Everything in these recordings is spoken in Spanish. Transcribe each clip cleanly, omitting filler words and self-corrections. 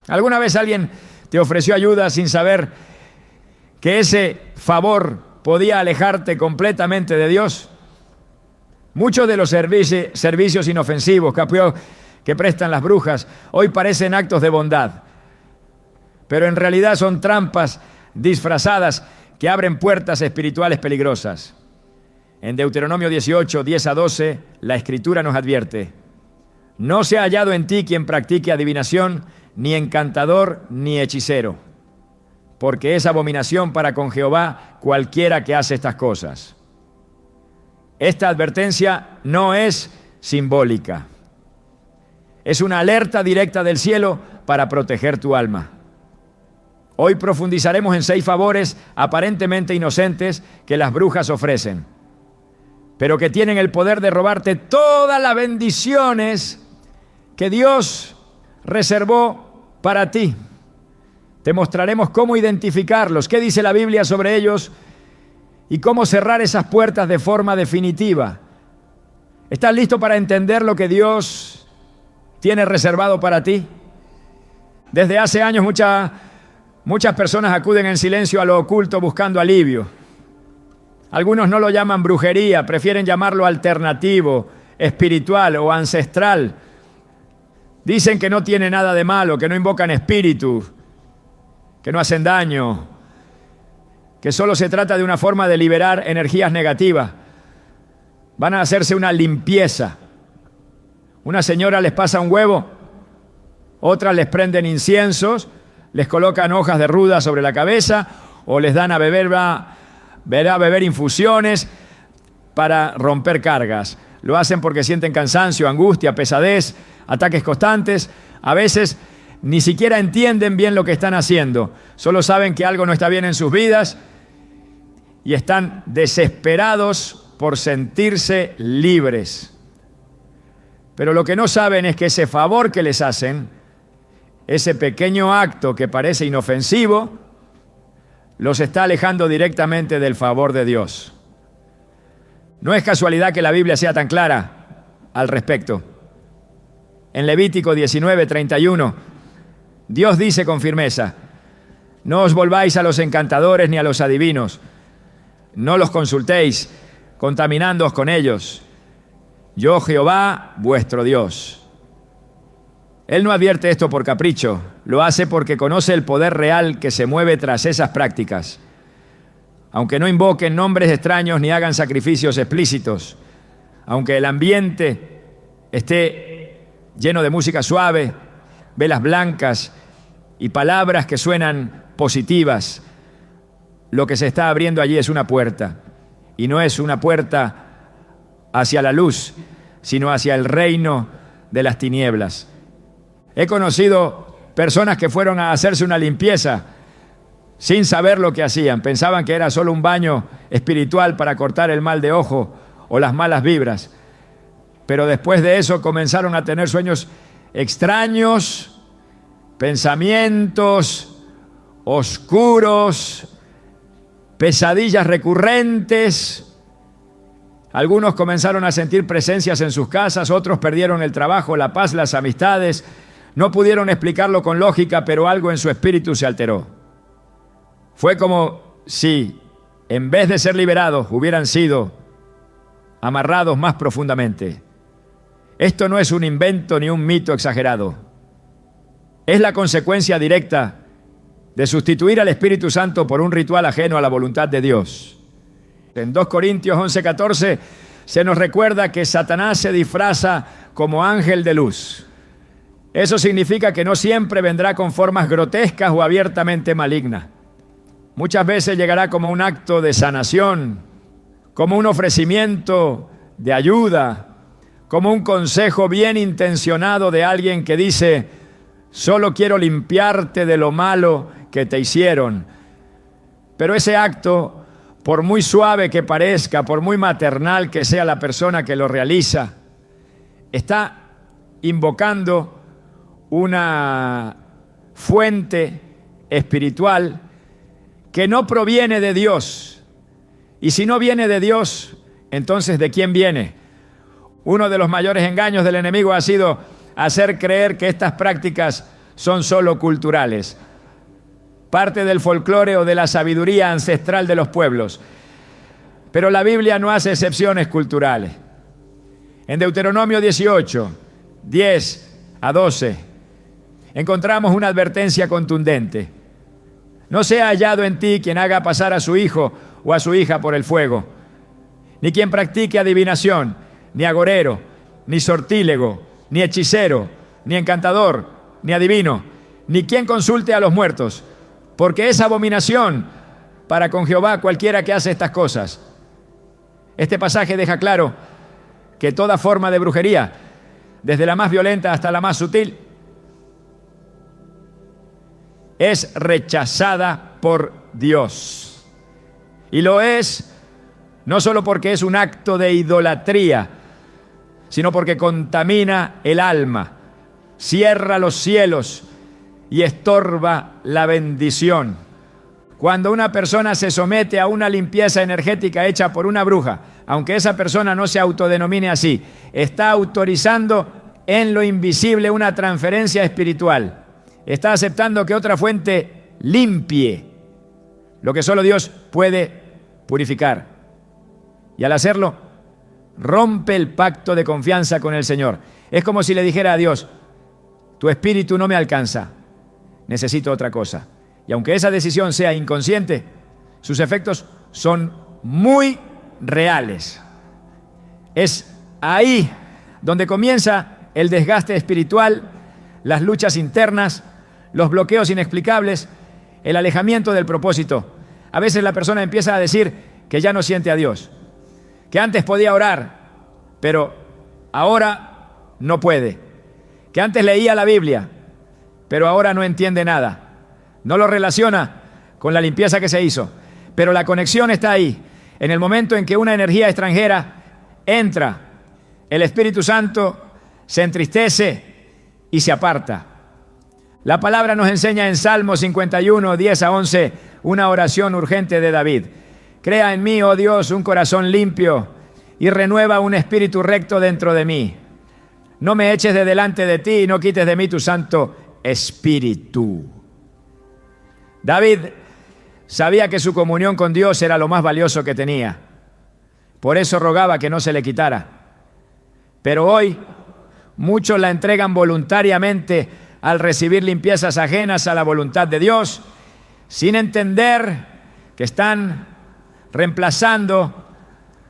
¿Alguna vez alguien te ofreció ayuda sin saber que ese favor podía alejarte completamente de Dios? Muchos de los servicios inofensivos que prestan las brujas hoy parecen actos de bondad, pero en realidad son trampas disfrazadas que abren puertas espirituales peligrosas. En Deuteronomio 18, 10 a 12, la Escritura nos advierte: no se ha hallado en ti quien practique adivinación, ni encantador, ni hechicero, porque es abominación para con Jehová cualquiera que hace estas cosas. Esta advertencia no es simbólica. Es una alerta directa del cielo para proteger tu alma. Hoy profundizaremos en 6 favores aparentemente inocentes que las brujas ofrecen, pero que tienen el poder de robarte todas las bendiciones que Dios reservó para ti. Te mostraremos cómo identificarlos, qué dice la Biblia sobre ellos y cómo cerrar esas puertas de forma definitiva. ¿Estás listo para entender lo que Dios tiene reservado para ti? Desde hace años muchas personas acuden en silencio a lo oculto buscando alivio. Algunos no lo llaman brujería, prefieren llamarlo alternativo, espiritual o ancestral. Dicen que no tiene nada de malo, que no invocan espíritus, que no hacen daño, que solo se trata de una forma de liberar energías negativas. Van a hacerse una limpieza. Una señora les pasa un huevo, otras les prenden inciensos, les colocan hojas de ruda sobre la cabeza o les dan a beber infusiones para romper cargas. Lo hacen porque sienten cansancio, angustia, pesadez, ataques constantes. A veces ni siquiera entienden bien lo que están haciendo. Solo saben que algo no está bien en sus vidas y están desesperados por sentirse libres. Pero lo que no saben es que ese favor que les hacen, ese pequeño acto que parece inofensivo, los está alejando directamente del favor de Dios. No es casualidad que la Biblia sea tan clara al respecto. En Levítico 19:31, Dios dice con firmeza: no os volváis a los encantadores ni a los adivinos, no los consultéis, contaminándoos con ellos. Yo, Jehová, vuestro Dios. Él no advierte esto por capricho, lo hace porque conoce el poder real que se mueve tras esas prácticas. Aunque no invoquen nombres extraños ni hagan sacrificios explícitos, aunque el ambiente esté lleno de música suave, velas blancas y palabras que suenan positivas, lo que se está abriendo allí es una puerta, y no es una puerta hacia la luz, sino hacia el reino de las tinieblas. He conocido personas que fueron a hacerse una limpieza sin saber lo que hacían. Pensaban que era solo un baño espiritual para cortar el mal de ojo o las malas vibras. Pero después de eso comenzaron a tener sueños extraños, pensamientos oscuros, pesadillas recurrentes. Algunos comenzaron a sentir presencias en sus casas, otros perdieron el trabajo, la paz, las amistades. No pudieron explicarlo con lógica, pero algo en su espíritu se alteró. Fue como si, en vez de ser liberados, hubieran sido amarrados más profundamente. Esto no es un invento ni un mito exagerado. Es la consecuencia directa de sustituir al Espíritu Santo por un ritual ajeno a la voluntad de Dios. En 2 Corintios 11:14 se nos recuerda que Satanás se disfraza como ángel de luz. Eso significa que no siempre vendrá con formas grotescas o abiertamente malignas. Muchas veces llegará como un acto de sanación, como un ofrecimiento de ayuda, como un consejo bien intencionado de alguien que dice: solo quiero limpiarte de lo malo que te hicieron. Pero ese acto, por muy suave que parezca, por muy maternal que sea la persona que lo realiza, está invocando una fuente espiritual que no proviene de Dios. Y si no viene de Dios, entonces ¿de quién viene? Uno de los mayores engaños del enemigo ha sido hacer creer que estas prácticas son solo culturales, parte del folclore o de la sabiduría ancestral de los pueblos. Pero la Biblia no hace excepciones culturales. En Deuteronomio 18, 10 a 12, encontramos una advertencia contundente. No sea hallado en ti quien haga pasar a su hijo o a su hija por el fuego, ni quien practique adivinación, ni agorero, ni sortílego, ni hechicero, ni encantador, ni adivino, ni quien consulte a los muertos, porque es abominación para con Jehová cualquiera que hace estas cosas. Este pasaje deja claro que toda forma de brujería, desde la más violenta hasta la más sutil, es rechazada por Dios. Y lo es no solo porque es un acto de idolatría, sino porque contamina el alma, cierra los cielos y estorba la bendición. Cuando una persona se somete a una limpieza energética hecha por una bruja, aunque esa persona no se autodenomine así, está autorizando en lo invisible una transferencia espiritual. Está aceptando que otra fuente limpie lo que solo Dios puede purificar. Y al hacerlo, rompe el pacto de confianza con el Señor. Es como si le dijera a Dios: tu espíritu no me alcanza, necesito otra cosa. Y aunque esa decisión sea inconsciente, sus efectos son muy reales. Es ahí donde comienza el desgaste espiritual, las luchas internas, los bloqueos inexplicables, el alejamiento del propósito. A veces la persona empieza a decir que ya no siente a Dios, que antes podía orar, pero ahora no puede, que antes leía la Biblia, pero ahora no entiende nada. No lo relaciona con la limpieza que se hizo, pero la conexión está ahí. En el momento en que una energía extranjera entra, el Espíritu Santo se entristece y se aparta. La palabra nos enseña en Salmo 51, 10 a 11, una oración urgente de David. Crea en mí, oh Dios, un corazón limpio y renueva un espíritu recto dentro de mí. No me eches de delante de ti y no quites de mí tu Santo Espíritu. David sabía que su comunión con Dios era lo más valioso que tenía. Por eso rogaba que no se le quitara. Pero hoy muchos la entregan voluntariamente al recibir limpiezas ajenas a la voluntad de Dios, sin entender que están reemplazando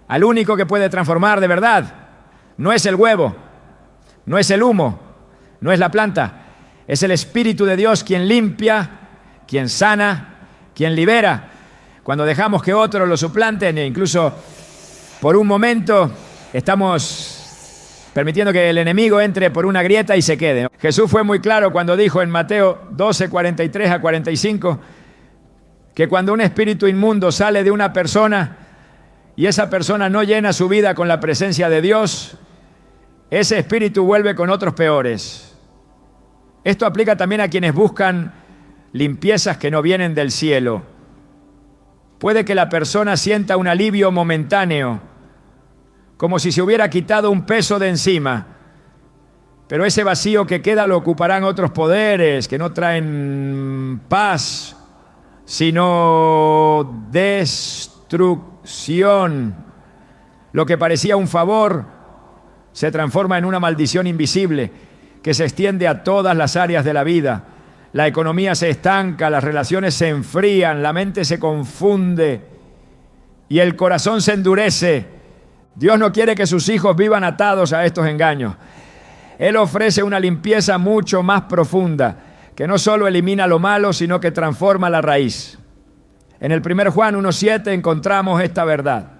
al único que puede transformar de verdad. No es el huevo, no es el humo, no es la planta, es el Espíritu de Dios quien limpia, quien sana, quien libera. Cuando dejamos que otros lo suplanten e incluso por un momento estamos permitiendo que el enemigo entre por una grieta y se quede. Jesús fue muy claro cuando dijo en Mateo 12, 43 a 45, que cuando un espíritu inmundo sale de una persona y esa persona no llena su vida con la presencia de Dios, ese espíritu vuelve con otros peores. Esto aplica también a quienes buscan limpiezas que no vienen del cielo. Puede que la persona sienta un alivio momentáneo, como si se hubiera quitado un peso de encima, pero ese vacío que queda lo ocuparán otros poderes que no traen paz, sino destrucción. Lo que parecía un favor se transforma en una maldición invisible que se extiende a todas las áreas de la vida. La economía se estanca, las relaciones se enfrían, la mente se confunde y el corazón se endurece. Dios no quiere que sus hijos vivan atados a estos engaños. Él ofrece una limpieza mucho más profunda, que no solo elimina lo malo, sino que transforma la raíz. En el 1 Juan 1:7 encontramos esta verdad.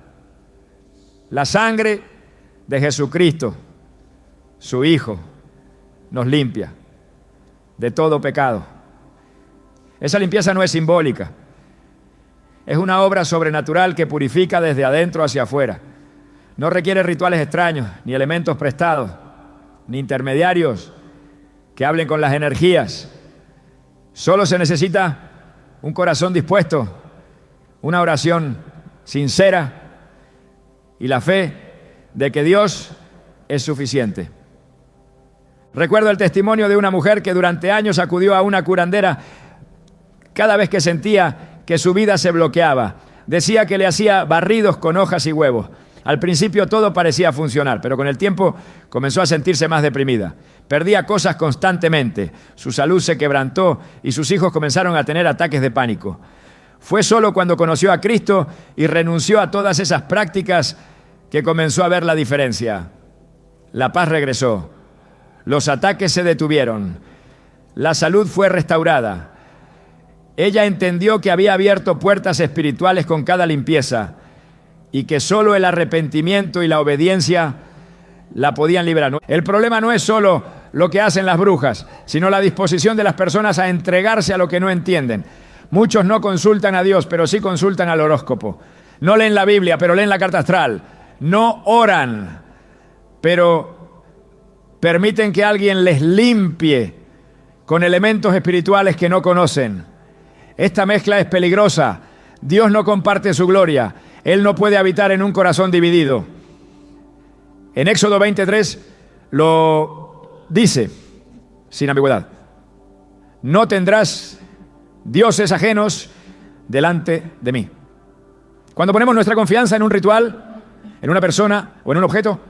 La sangre de Jesucristo, su Hijo, nos limpia de todo pecado. Esa limpieza no es simbólica, es una obra sobrenatural que purifica desde adentro hacia afuera. No requiere rituales extraños, ni elementos prestados, ni intermediarios que hablen con las energías. Solo se necesita un corazón dispuesto, una oración sincera y la fe de que Dios es suficiente. Recuerdo el testimonio de una mujer que durante años acudió a una curandera cada vez que sentía que su vida se bloqueaba. Decía que le hacía barridos con hojas y huevos. Al principio todo parecía funcionar, pero con el tiempo comenzó a sentirse más deprimida. Perdía cosas constantemente, su salud se quebrantó y sus hijos comenzaron a tener ataques de pánico. Fue solo cuando conoció a Cristo y renunció a todas esas prácticas que comenzó a ver la diferencia. La paz regresó, los ataques se detuvieron, la salud fue restaurada. Ella entendió que había abierto puertas espirituales con cada limpieza y que solo el arrepentimiento y la obediencia la podían liberar. El problema no es solo lo que hacen las brujas, sino la disposición de las personas a entregarse a lo que no entienden. Muchos no consultan a Dios, pero sí consultan al horóscopo. No leen la Biblia, pero leen la carta astral. No oran, pero permiten que alguien les limpie con elementos espirituales que no conocen. Esta mezcla es peligrosa. Dios no comparte su gloria. Él no puede habitar en un corazón dividido. En Éxodo 23 lo dice sin ambigüedad. No tendrás dioses ajenos delante de mí. Cuando ponemos nuestra confianza en un ritual, en una persona o en un objeto,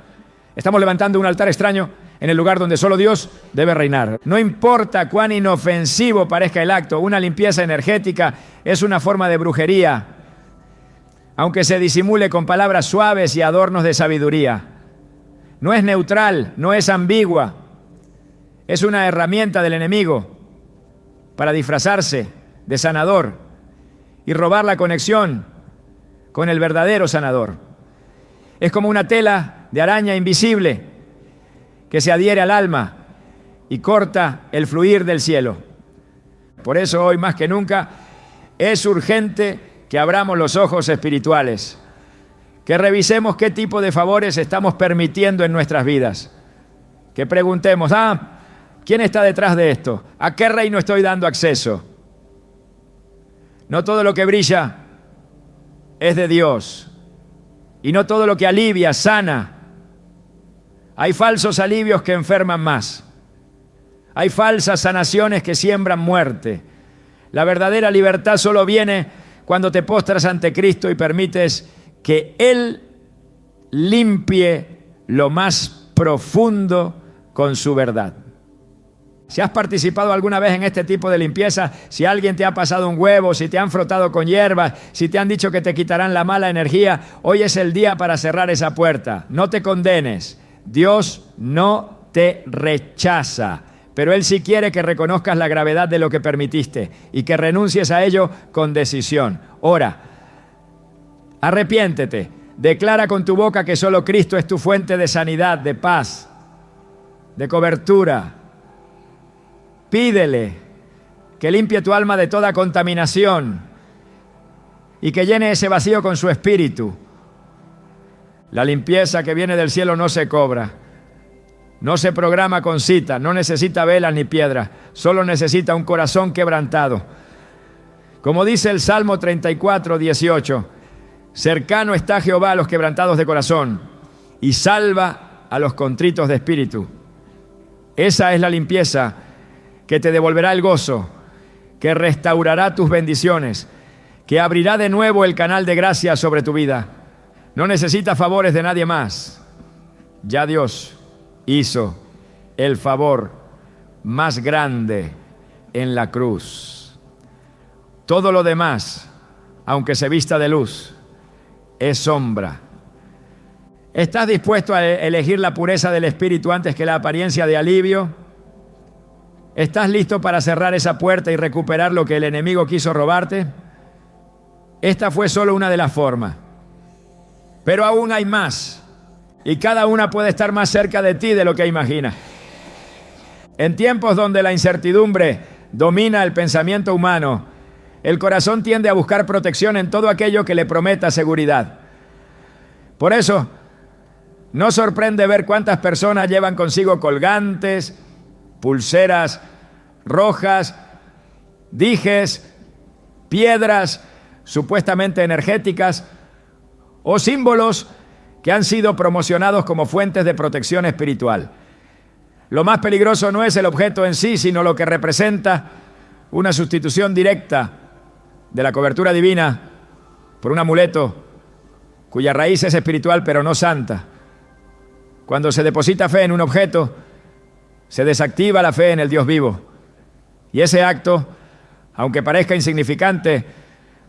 estamos levantando un altar extraño en el lugar donde solo Dios debe reinar. No importa cuán inofensivo parezca el acto, una limpieza energética es una forma de brujería, aunque se disimule con palabras suaves y adornos de sabiduría. No es neutral, no es ambigua, es una herramienta del enemigo para disfrazarse de sanador y robar la conexión con el verdadero sanador. Es como una tela de araña invisible que se adhiere al alma y corta el fluir del cielo. Por eso hoy más que nunca es urgente que abramos los ojos espirituales, que revisemos qué tipo de favores estamos permitiendo en nuestras vidas, que preguntemos, ¿quién está detrás de esto? ¿A qué reino estoy dando acceso? No todo lo que brilla es de Dios y no todo lo que alivia, sana. Hay falsos alivios que enferman más. Hay falsas sanaciones que siembran muerte. La verdadera libertad solo viene cuando te postras ante Cristo y permites que Él limpie lo más profundo con su verdad. Si has participado alguna vez en este tipo de limpieza, si alguien te ha pasado un huevo, si te han frotado con hierbas, si te han dicho que te quitarán la mala energía, hoy es el día para cerrar esa puerta. No te condenes. Dios no te rechaza, pero Él sí quiere que reconozcas la gravedad de lo que permitiste y que renuncies a ello con decisión. Ora, arrepiéntete, declara con tu boca que solo Cristo es tu fuente de sanidad, de paz, de cobertura. Pídele que limpie tu alma de toda contaminación y que llene ese vacío con su espíritu. La limpieza que viene del cielo no se cobra, no se programa con cita, no necesita velas ni piedras, solo necesita un corazón quebrantado. Como dice el Salmo 34, 18, cercano está Jehová a los quebrantados de corazón y salva a los contritos de espíritu. Esa es la limpieza que te devolverá el gozo, que restaurará tus bendiciones, que abrirá de nuevo el canal de gracia sobre tu vida. No necesitas favores de nadie más. Ya Dios hizo el favor más grande en la cruz. Todo lo demás, aunque se vista de luz, es sombra. ¿Estás dispuesto a elegir la pureza del espíritu antes que la apariencia de alivio? ¿Estás listo para cerrar esa puerta y recuperar lo que el enemigo quiso robarte? Esta fue solo una de las formas. Pero aún hay más, y cada una puede estar más cerca de ti de lo que imaginas. En tiempos donde la incertidumbre domina el pensamiento humano, el corazón tiende a buscar protección en todo aquello que le prometa seguridad. Por eso, no sorprende ver cuántas personas llevan consigo colgantes, pulseras rojas, dijes, piedras supuestamente energéticas, o símbolos que han sido promocionados como fuentes de protección espiritual. Lo más peligroso no es el objeto en sí, sino lo que representa una sustitución directa de la cobertura divina por un amuleto cuya raíz es espiritual pero no santa. Cuando se deposita fe en un objeto, se desactiva la fe en el Dios vivo. Y ese acto, aunque parezca insignificante,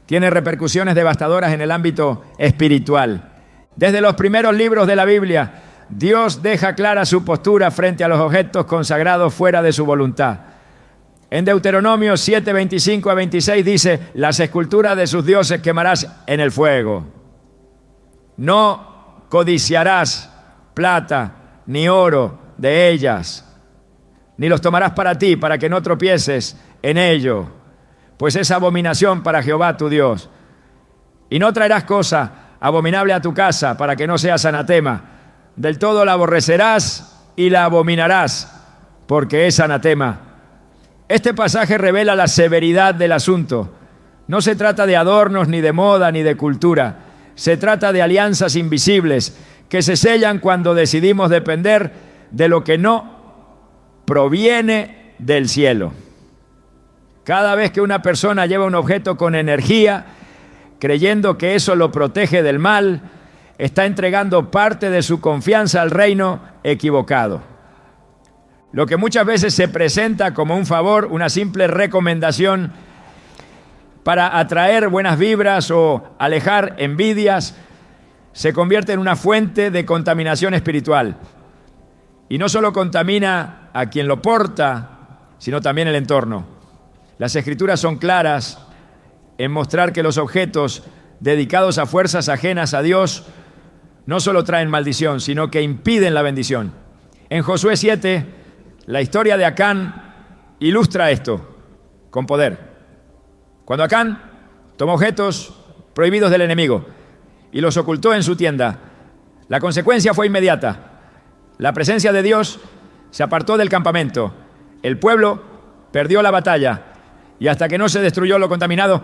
tiene repercusiones devastadoras en el ámbito espiritual. Desde los primeros libros de la Biblia, Dios deja clara su postura frente a los objetos consagrados fuera de su voluntad. En Deuteronomio 7, 25 a 26 dice: las esculturas de sus dioses quemarás en el fuego. No codiciarás plata ni oro de ellas, ni los tomarás para ti, para que no tropieces en ello, pues es abominación para Jehová tu Dios. Y no traerás cosa abominable a tu casa, para que no seas anatema. Del todo la aborrecerás y la abominarás, porque es anatema. Este pasaje revela la severidad del asunto. No se trata de adornos, ni de moda, ni de cultura. Se trata de alianzas invisibles que se sellan cuando decidimos depender de lo que no proviene del cielo. Cada vez que una persona lleva un objeto con energía, creyendo que eso lo protege del mal, está entregando parte de su confianza al reino equivocado. Lo que muchas veces se presenta como un favor, una simple recomendación para atraer buenas vibras o alejar envidias, se convierte en una fuente de contaminación espiritual. Y no solo contamina a quien lo porta, sino también el entorno. Las Escrituras son claras en mostrar que los objetos dedicados a fuerzas ajenas a Dios no solo traen maldición, sino que impiden la bendición. En Josué 7, la historia de Acán ilustra esto con poder. Cuando Acán tomó objetos prohibidos del enemigo y los ocultó en su tienda, la consecuencia fue inmediata. La presencia de Dios se apartó del campamento. El pueblo perdió la batalla y hasta que no se destruyó lo contaminado,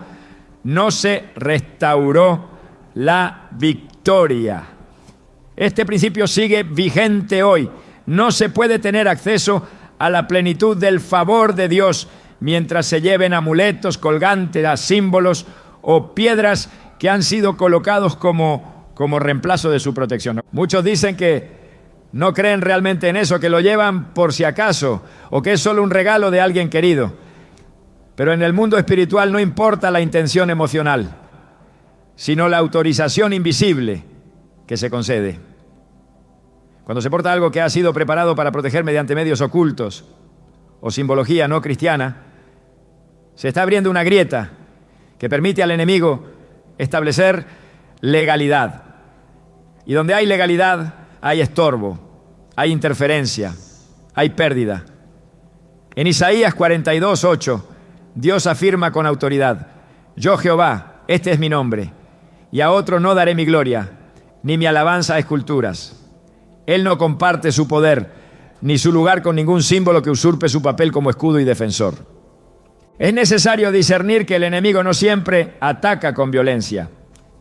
no se restauró la victoria. Este principio sigue vigente hoy. No se puede tener acceso a la plenitud del favor de Dios mientras se lleven amuletos, colgantes, símbolos o piedras que han sido colocados como reemplazo de su protección. Muchos dicen que no creen realmente en eso, que lo llevan por si acaso o que es solo un regalo de alguien querido. Pero en el mundo espiritual no importa la intención emocional, sino la autorización invisible que se concede. Cuando se porta algo que ha sido preparado para proteger mediante medios ocultos o simbología no cristiana, se está abriendo una grieta que permite al enemigo establecer legalidad. Y donde hay legalidad, hay estorbo, hay interferencia, hay pérdida. En Isaías 42, 8, Dios afirma con autoridad: yo Jehová, este es mi nombre, y a otro no daré mi gloria, ni mi alabanza a esculturas. Él no comparte su poder, ni su lugar con ningún símbolo que usurpe su papel como escudo y defensor. Es necesario discernir que el enemigo no siempre ataca con violencia.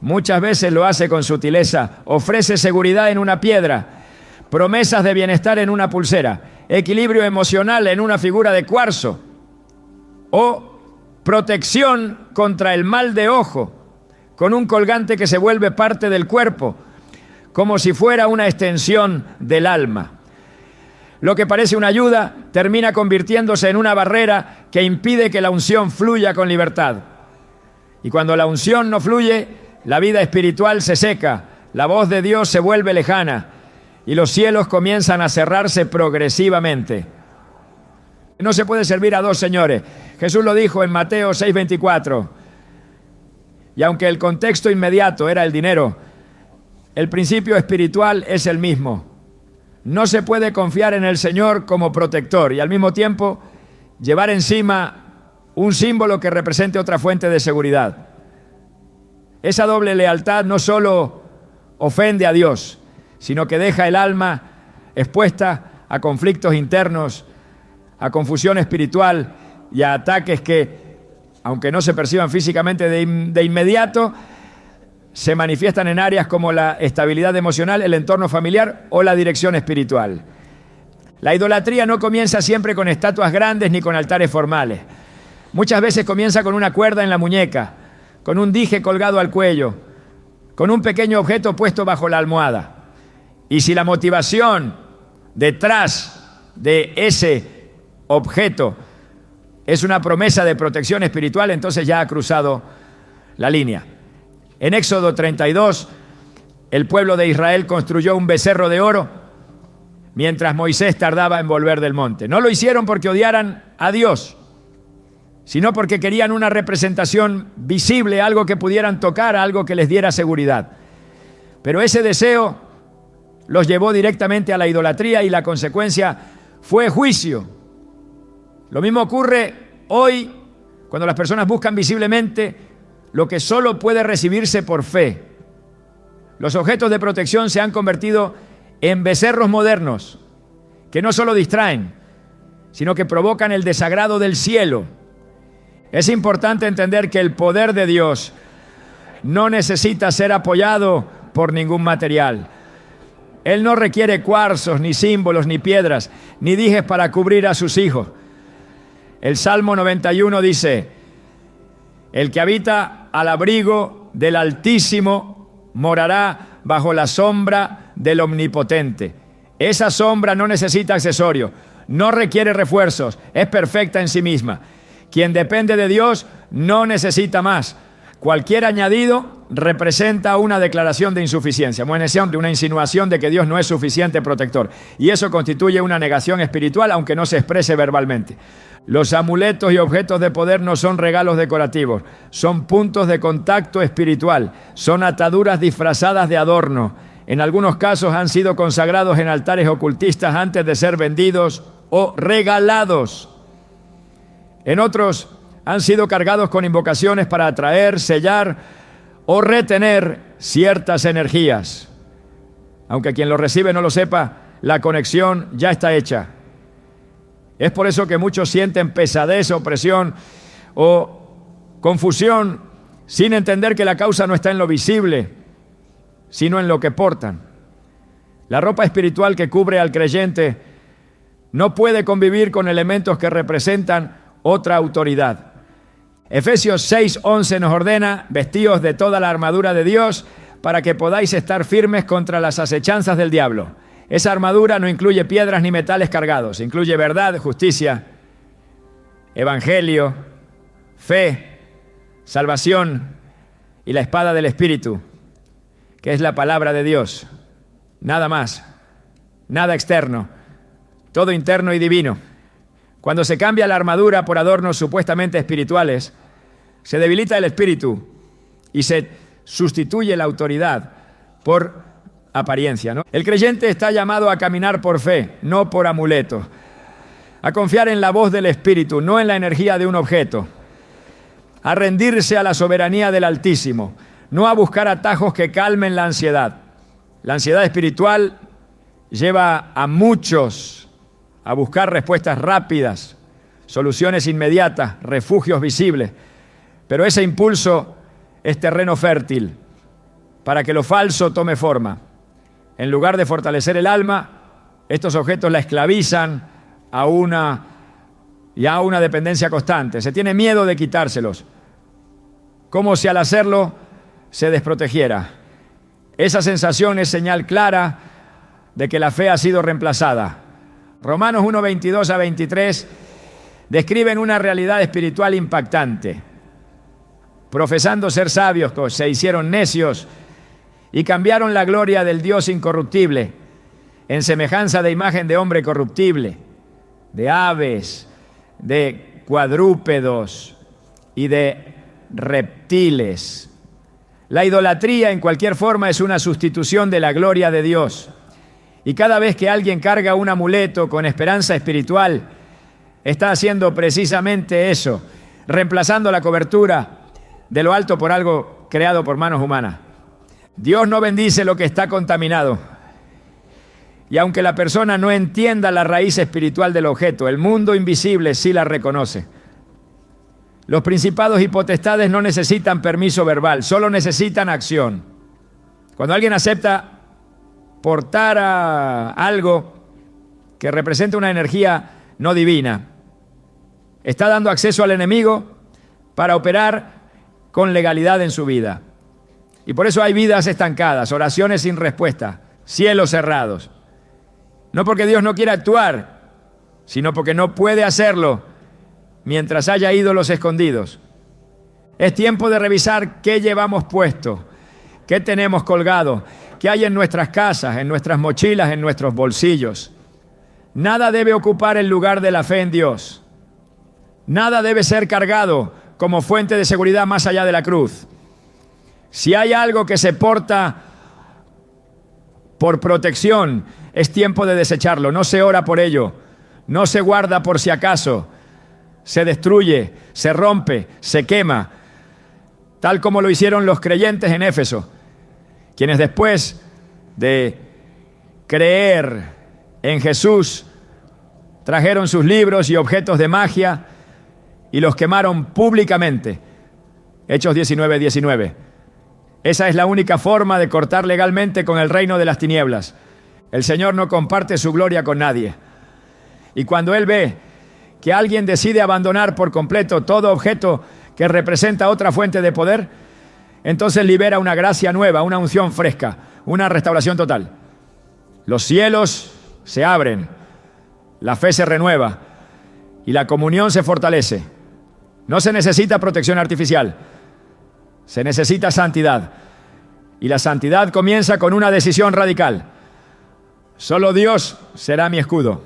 Muchas veces lo hace con sutileza. Ofrece seguridad en una piedra, promesas de bienestar en una pulsera, equilibrio emocional en una figura de cuarzo, o protección contra el mal de ojo, con un colgante que se vuelve parte del cuerpo, como si fuera una extensión del alma. Lo que parece una ayuda termina convirtiéndose en una barrera que impide que la unción fluya con libertad. Y cuando la unción no fluye, la vida espiritual se seca, la voz de Dios se vuelve lejana y los cielos comienzan a cerrarse progresivamente. No se puede servir a dos señores. Jesús lo dijo en Mateo 6:24. Y aunque el contexto inmediato era el dinero, el principio espiritual es el mismo. No se puede confiar en el Señor como protector y al mismo tiempo llevar encima un símbolo que represente otra fuente de seguridad. Esa doble lealtad no solo ofende a Dios, sino que deja el alma expuesta a conflictos internos, a confusión espiritual y a ataques que, aunque no se perciban físicamente de inmediato, se manifiestan en áreas como la estabilidad emocional, el entorno familiar o la dirección espiritual. La idolatría no comienza siempre con estatuas grandes ni con altares formales. Muchas veces comienza con una cuerda en la muñeca, con un dije colgado al cuello, con un pequeño objeto puesto bajo la almohada. Y si la motivación detrás de ese objeto es una promesa de protección espiritual, entonces ya ha cruzado la línea. En Éxodo 32, el pueblo de Israel construyó un becerro de oro mientras Moisés tardaba en volver del monte. No lo hicieron porque odiaran a Dios, sino porque querían una representación visible, algo que pudieran tocar, algo que les diera seguridad. Pero ese deseo los llevó directamente a la idolatría y la consecuencia fue juicio. Lo mismo ocurre hoy cuando las personas buscan visiblemente lo que solo puede recibirse por fe. Los objetos de protección se han convertido en becerros modernos que no solo distraen, sino que provocan el desagrado del cielo. Es importante entender que el poder de Dios no necesita ser apoyado por ningún material. Él no requiere cuarzos, ni símbolos, ni piedras, ni dijes para cubrir a sus hijos. El Salmo 91 dice: el que habita al abrigo del Altísimo morará bajo la sombra del Omnipotente. Esa sombra no necesita accesorios, no requiere refuerzos, es perfecta en sí misma. Quien depende de Dios no necesita más. Cualquier añadido representa una declaración de insuficiencia, una insinuación de que Dios no es suficiente protector. Y eso constituye una negación espiritual, aunque no se exprese verbalmente. Los amuletos y objetos de poder no son regalos decorativos, son puntos de contacto espiritual, son ataduras disfrazadas de adorno. En algunos casos han sido consagrados en altares ocultistas antes de ser vendidos o regalados. En otros han sido cargados con invocaciones para atraer, sellar o retener ciertas energías. Aunque quien lo recibe no lo sepa, la conexión ya está hecha. Es por eso que muchos sienten pesadez, opresión o confusión sin entender que la causa no está en lo visible, sino en lo que portan. La ropa espiritual que cubre al creyente no puede convivir con elementos que representan otra autoridad. Efesios 6:11 nos ordena: vestíos de toda la armadura de Dios para que podáis estar firmes contra las acechanzas del diablo. Esa armadura no incluye piedras ni metales cargados, incluye verdad, justicia, evangelio, fe, salvación y la espada del Espíritu, que es la palabra de Dios. Nada más, nada externo, todo interno y divino. Cuando se cambia la armadura por adornos supuestamente espirituales, se debilita el espíritu y se sustituye la autoridad por apariencia, ¿no? El creyente está llamado a caminar por fe, no por amuletos, a confiar en la voz del Espíritu, no en la energía de un objeto, a rendirse a la soberanía del Altísimo, no a buscar atajos que calmen la ansiedad. La ansiedad espiritual lleva a muchos a buscar respuestas rápidas, soluciones inmediatas, refugios visibles, pero ese impulso es terreno fértil para que lo falso tome forma. En lugar de fortalecer el alma, estos objetos la esclavizan a una dependencia constante. Se tiene miedo de quitárselos, como si al hacerlo se desprotegiera. Esa sensación es señal clara de que la fe ha sido reemplazada. Romanos 1:22 a 23 describen una realidad espiritual impactante. Profesando ser sabios, se hicieron necios y cambiaron la gloria del Dios incorruptible en semejanza de imagen de hombre corruptible, de aves, de cuadrúpedos y de reptiles. La idolatría en cualquier forma es una sustitución de la gloria de Dios. Y cada vez que alguien carga un amuleto con esperanza espiritual, está haciendo precisamente eso, reemplazando la cobertura de lo alto por algo creado por manos humanas. Dios no bendice lo que está contaminado. Y aunque la persona no entienda la raíz espiritual del objeto, el mundo invisible sí la reconoce. Los principados y potestades no necesitan permiso verbal, solo necesitan acción. Cuando alguien acepta portar algo que representa una energía no divina. Está dando acceso al enemigo para operar con legalidad en su vida. Y por eso hay vidas estancadas, oraciones sin respuesta, cielos cerrados. No porque Dios no quiera actuar, sino porque no puede hacerlo mientras haya ídolos escondidos. Es tiempo de revisar qué llevamos puesto, qué tenemos colgado, qué hay en nuestras casas, en nuestras mochilas, en nuestros bolsillos. Nada debe ocupar el lugar de la fe en Dios. Nada debe ser cargado como fuente de seguridad más allá de la cruz. Si hay algo que se porta por protección, es tiempo de desecharlo. No se ora por ello, no se guarda por si acaso. Se destruye, se rompe, se quema, tal como lo hicieron los creyentes en Éfeso, quienes después de creer en Jesús trajeron sus libros y objetos de magia y los quemaron públicamente. Hechos 19:19. Esa es la única forma de cortar legalmente con el reino de las tinieblas. El Señor no comparte su gloria con nadie. Y cuando Él ve que alguien decide abandonar por completo todo objeto que representa otra fuente de poder, entonces libera una gracia nueva, una unción fresca, una restauración total. Los cielos se abren, la fe se renueva y la comunión se fortalece. No se necesita protección artificial, se necesita santidad. Y la santidad comienza con una decisión radical. Solo Dios será mi escudo.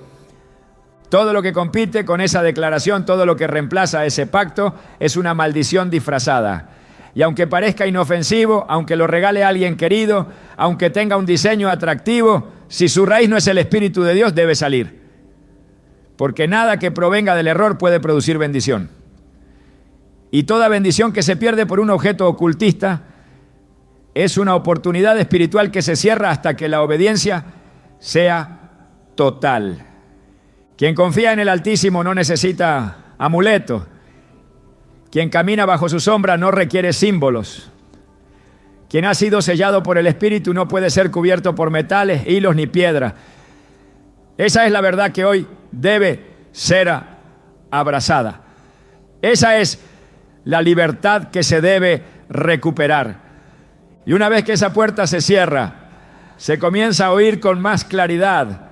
Todo lo que compite con esa declaración, todo lo que reemplaza ese pacto, es una maldición disfrazada. Y aunque parezca inofensivo, aunque lo regale a alguien querido, aunque tenga un diseño atractivo, si su raíz no es el Espíritu de Dios, debe salir. Porque nada que provenga del error puede producir bendición. Y toda bendición que se pierde por un objeto ocultista es una oportunidad espiritual que se cierra hasta que la obediencia sea total. Quien confía en el Altísimo no necesita amuletos. Quien camina bajo su sombra no requiere símbolos. Quien ha sido sellado por el Espíritu no puede ser cubierto por metales, hilos ni piedra. Esa es la verdad que hoy debe ser abrazada. Esa es la libertad que se debe recuperar. Y una vez que esa puerta se cierra, se comienza a oír con más claridad.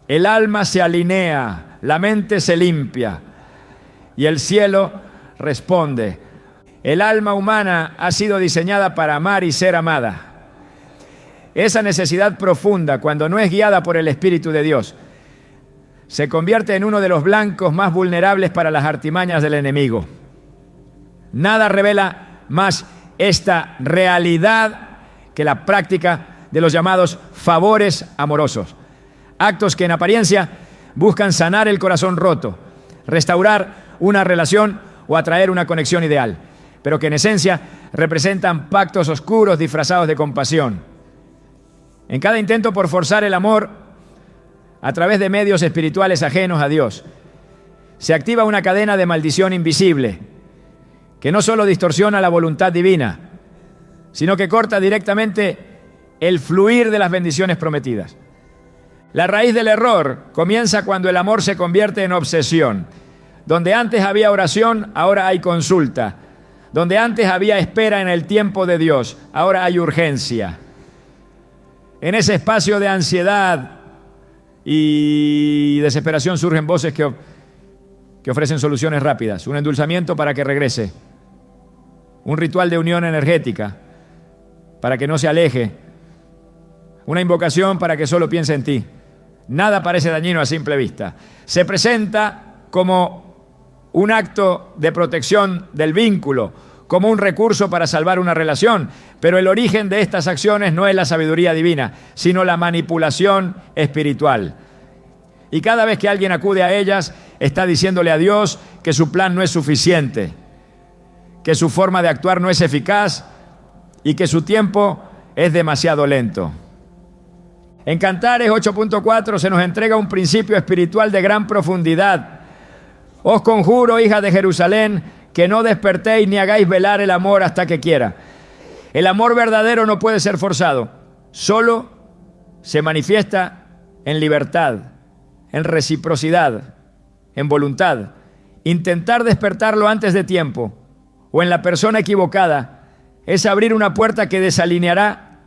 El alma se alinea, la mente se limpia y el cielo responde. El alma humana ha sido diseñada para amar y ser amada. Esa necesidad profunda, cuando no es guiada por el Espíritu de Dios, se convierte en uno de los blancos más vulnerables para las artimañas del enemigo. Nada revela más esta realidad que la práctica de los llamados favores amorosos. Actos que en apariencia buscan sanar el corazón roto, restaurar una relación o atraer una conexión ideal, pero que en esencia representan pactos oscuros disfrazados de compasión. En cada intento por forzar el amor a través de medios espirituales ajenos a Dios, se activa una cadena de maldición invisible que no solo distorsiona la voluntad divina, sino que corta directamente el fluir de las bendiciones prometidas. La raíz del error comienza cuando el amor se convierte en obsesión. Donde antes había oración, ahora hay consulta. Donde antes había espera en el tiempo de Dios, ahora hay urgencia. En ese espacio de ansiedad y desesperación surgen voces que ofrecen soluciones rápidas. Un endulzamiento para que regrese. Un ritual de unión energética para que no se aleje. Una invocación para que solo piense en ti. Nada parece dañino a simple vista. Se presenta como un acto de protección del vínculo, como un recurso para salvar una relación, pero el origen de estas acciones no es la sabiduría divina, sino la manipulación espiritual. Y cada vez que alguien acude a ellas, está diciéndole a Dios que su plan no es suficiente, que su forma de actuar no es eficaz y que su tiempo es demasiado lento. En Cantares 8.4 se nos entrega un principio espiritual de gran profundidad. Os conjuro, hijas de Jerusalén, que no despertéis ni hagáis velar el amor hasta que quiera. El amor verdadero no puede ser forzado, solo se manifiesta en libertad, en reciprocidad, en voluntad, intentar despertarlo antes de tiempo o en la persona equivocada es abrir una puerta que desalineará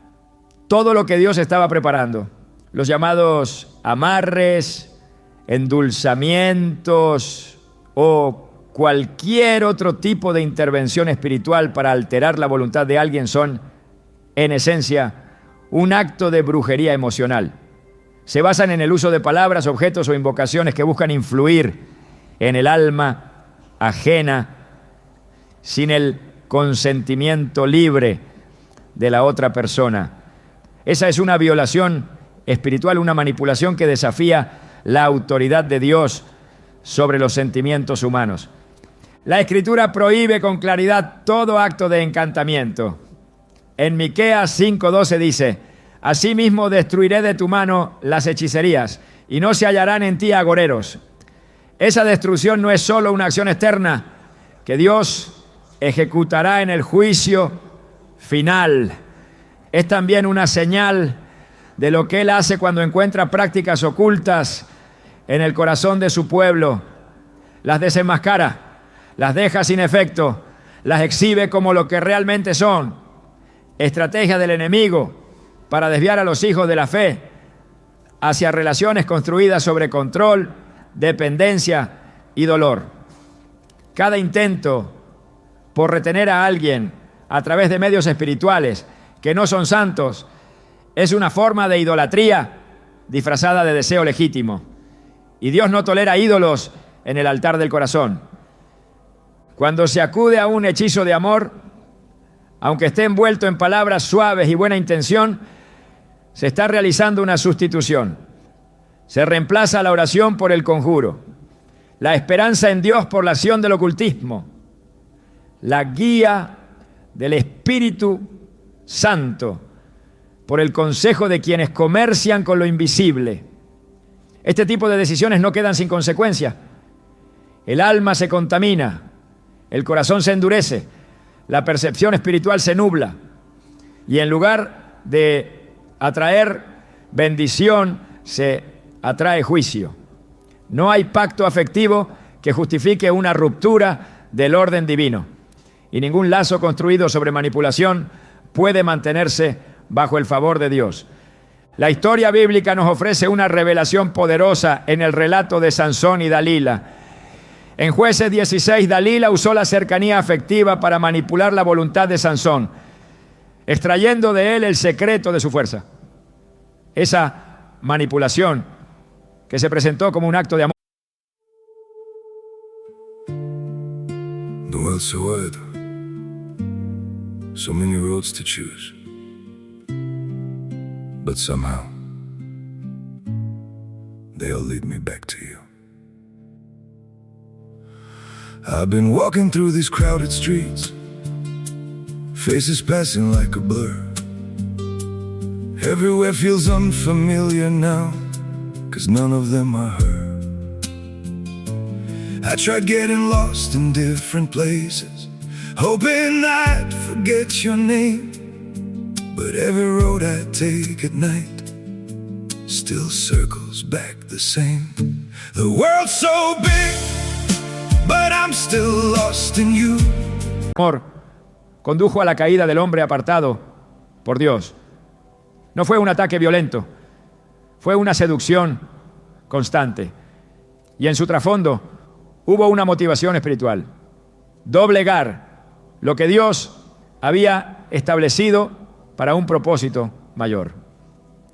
todo lo que Dios estaba preparando. Los llamados amarres, endulzamientos o cualquier otro tipo de intervención espiritual para alterar la voluntad de alguien son, en esencia, un acto de brujería emocional. Se basan en el uso de palabras, objetos o invocaciones que buscan influir en el alma ajena sin el consentimiento libre de la otra persona. Esa es una violación espiritual, una manipulación que desafía la autoridad de Dios sobre los sentimientos humanos. La Escritura prohíbe con claridad todo acto de encantamiento. En Miqueas 5:12 dice: asimismo destruiré de tu mano las hechicerías, y no se hallarán en ti agoreros. Esa destrucción no es solo una acción externa que Dios ejecutará en el juicio final. Es también una señal de lo que Él hace cuando encuentra prácticas ocultas en el corazón de su pueblo. Las desenmascara, las deja sin efecto, las exhibe como lo que realmente son: estrategia del enemigo para desviar a los hijos de la fe hacia relaciones construidas sobre control, dependencia y dolor. Cada intento por retener a alguien a través de medios espirituales que no son santos es una forma de idolatría disfrazada de deseo legítimo. Y Dios no tolera ídolos en el altar del corazón. Cuando se acude a un hechizo de amor, aunque esté envuelto en palabras suaves y buena intención, se está realizando una sustitución. Se reemplaza la oración por el conjuro, la esperanza en Dios por la acción del ocultismo, la guía del Espíritu Santo por el consejo de quienes comercian con lo invisible. Este tipo de decisiones no quedan sin consecuencia. El alma se contamina, el corazón se endurece, la percepción espiritual se nubla, y en lugar de atraer bendición, se atrae juicio. No hay pacto afectivo que justifique una ruptura del orden divino, y ningún lazo construido sobre manipulación puede mantenerse bajo el favor de Dios. La historia bíblica nos ofrece una revelación poderosa en el relato de Sansón y Dalila. En Jueces 16, Dalila usó la cercanía afectiva para manipular la voluntad de Sansón, extrayendo de él el secreto de su fuerza. Esa manipulación que se presentó como un acto de amor. The world's so wide, so many roads to choose, but somehow they all lead me back to you. I've been walking through these crowded streets, faces passing like a blur. Everywhere feels unfamiliar now, 'cause none of them are her. I tried getting lost in different places, hoping I'd forget your name, but every road I take at night still circles back the same. The world's so big, but I'm still lost in you. Amor condujo a la caída del hombre apartado por Dios. No fue un ataque violento, fue una seducción constante. Y en su trasfondo hubo una motivación espiritual: doblegar lo que Dios había establecido para un propósito mayor.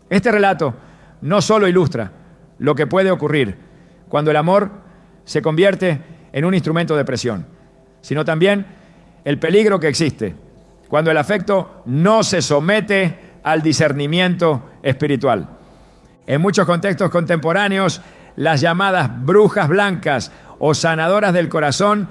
Este relato no solo ilustra lo que puede ocurrir cuando el amor se convierte en un instrumento de presión, sino también el peligro que existe cuando el afecto no se somete al discernimiento espiritual. En muchos contextos contemporáneos, las llamadas brujas blancas o sanadoras del corazón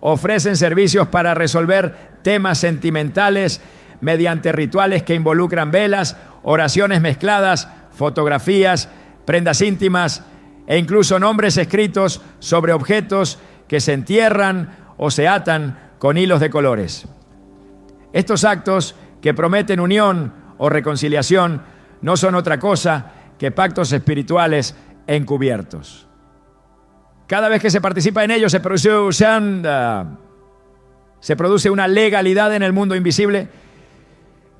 ofrecen servicios para resolver temas sentimentales mediante rituales que involucran velas, oraciones mezcladas, fotografías, prendas íntimas e incluso nombres escritos sobre objetos que se entierran o se atan con hilos de colores. Estos actos que prometen unión o reconciliación no son otra cosa que pactos espirituales encubiertos. Cada vez que se participa en ello se produce una legalidad en el mundo invisible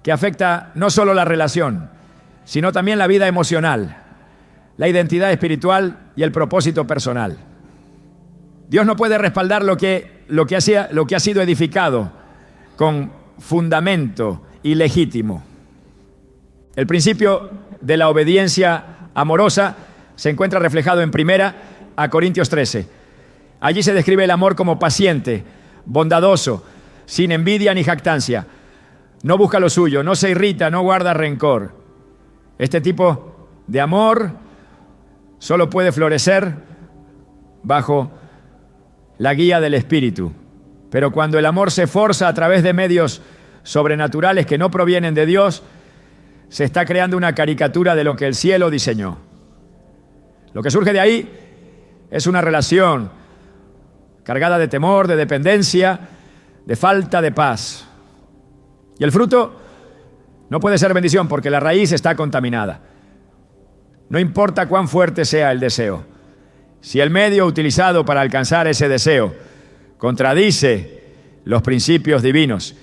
que afecta no solo la relación, sino también la vida emocional, la identidad espiritual y el propósito personal. Dios no puede respaldar lo que ha sido edificado con fundamento ilegítimo. El principio de la obediencia amorosa se encuentra reflejado en 1 Corintios 13. Allí se describe el amor como paciente, bondadoso, sin envidia ni jactancia. No busca lo suyo, no se irrita, no guarda rencor. Este tipo de amor solo puede florecer bajo la guía del Espíritu. Pero cuando el amor se forza a través de medios sobrenaturales que no provienen de Dios, se está creando una caricatura de lo que el cielo diseñó. Lo que surge de ahí es una relación cargada de temor, de dependencia, de falta de paz. Y el fruto no puede ser bendición porque la raíz está contaminada. No importa cuán fuerte sea el deseo. Si el medio utilizado para alcanzar ese deseo contradice los principios divinos,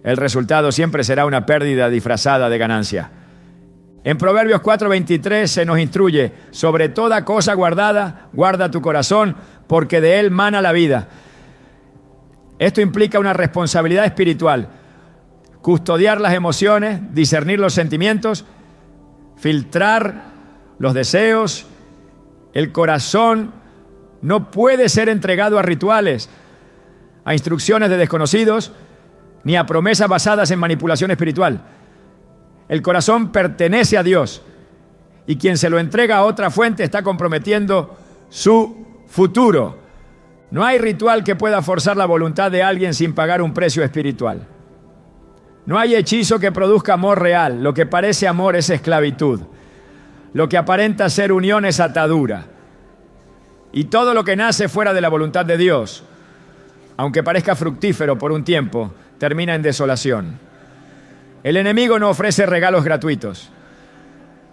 el resultado siempre será una pérdida disfrazada de ganancia. En Proverbios 4:23 se nos instruye: sobre toda cosa guardada, guarda tu corazón, porque de él mana la vida. Esto implica una responsabilidad espiritual: custodiar las emociones, discernir los sentimientos, filtrar los deseos. El corazón no puede ser entregado a rituales, a instrucciones de desconocidos, ni a promesas basadas en manipulación espiritual. El corazón pertenece a Dios y quien se lo entrega a otra fuente está comprometiendo su futuro. No hay ritual que pueda forzar la voluntad de alguien sin pagar un precio espiritual. No hay hechizo que produzca amor real. Lo que parece amor es esclavitud. Lo que aparenta ser unión es atadura. Y todo lo que nace fuera de la voluntad de Dios, aunque parezca fructífero por un tiempo, termina en desolación. El enemigo no ofrece regalos gratuitos.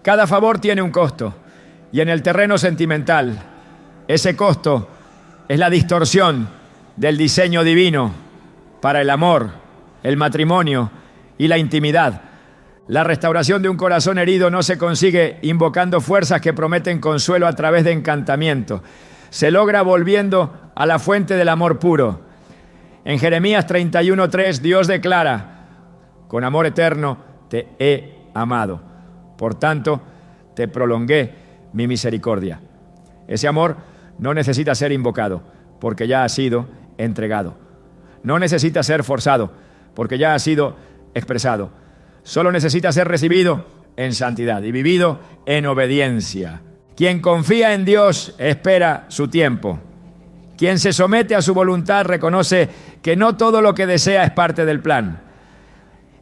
Cada favor tiene un costo. Y en el terreno sentimental, ese costo es la distorsión del diseño divino para el amor, el matrimonio y la intimidad. La restauración de un corazón herido no se consigue invocando fuerzas que prometen consuelo a través de encantamiento. Se logra volviendo a la fuente del amor puro. En Jeremías 31:3, Dios declara: con amor eterno te he amado. Por tanto, te prolongué mi misericordia. Ese amor no necesita ser invocado, porque ya ha sido entregado. No necesita ser forzado, porque ya ha sido expresado. Solo necesita ser recibido en santidad y vivido en obediencia. Quien confía en Dios espera su tiempo. Quien se somete a su voluntad reconoce que no todo lo que desea es parte del plan.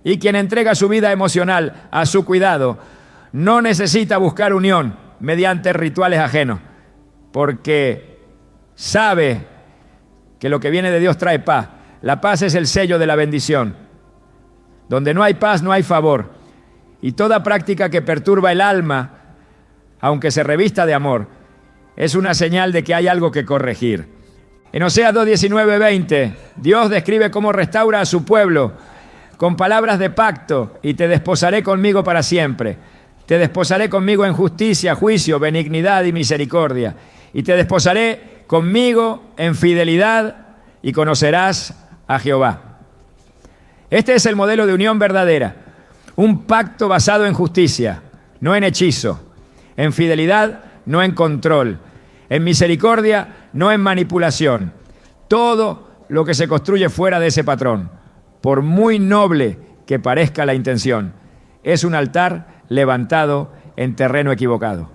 Y quien entrega su vida emocional a su cuidado no necesita buscar unión mediante rituales ajenos, porque sabe que lo que viene de Dios trae paz. La paz es el sello de la bendición. Donde no hay paz, no hay favor. Y toda práctica que perturba el alma, aunque se revista de amor, es una señal de que hay algo que corregir. En Oseas 2:19-20, Dios describe cómo restaura a su pueblo con palabras de pacto: y te desposaré conmigo para siempre. Te desposaré conmigo en justicia, juicio, benignidad y misericordia. Y te desposaré conmigo en fidelidad y conocerás a Jehová. Este es el modelo de unión verdadera. Un pacto basado en justicia, no en hechizo. En fidelidad, no en control. En misericordia, no en manipulación. Todo lo que se construye fuera de ese patrón, por muy noble que parezca la intención, es un altar levantado en terreno equivocado.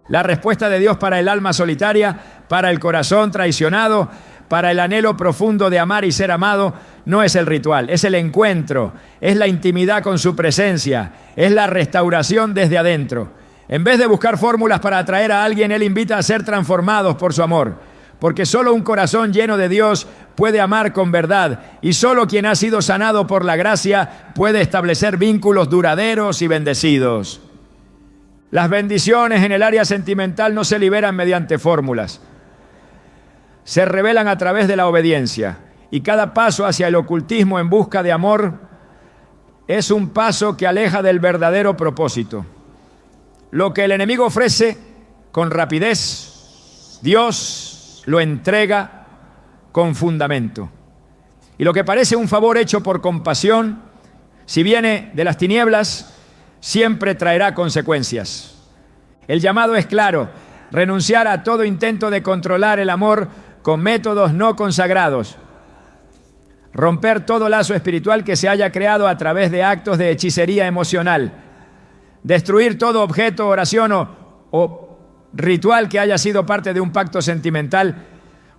La respuesta de Dios para el alma solitaria, para el corazón traicionado, para el anhelo profundo de amar y ser amado, no es el ritual, es el encuentro, es la intimidad con su presencia, es la restauración desde adentro. En vez de buscar fórmulas para atraer a alguien, Él invita a ser transformados por su amor, porque solo un corazón lleno de Dios puede amar con verdad, y solo quien ha sido sanado por la gracia puede establecer vínculos duraderos y bendecidos. Las bendiciones en el área sentimental no se liberan mediante fórmulas. Se revelan a través de la obediencia. Y cada paso hacia el ocultismo en busca de amor es un paso que aleja del verdadero propósito. Lo que el enemigo ofrece con rapidez, Dios lo entrega con fundamento. Y lo que parece un favor hecho por compasión, si viene de las tinieblas, siempre traerá consecuencias. El llamado es claro: renunciar a todo intento de controlar el amor con métodos no consagrados. Romper todo lazo espiritual que se haya creado a través de actos de hechicería emocional. Destruir todo objeto, oración o ritual que haya sido parte de un pacto sentimental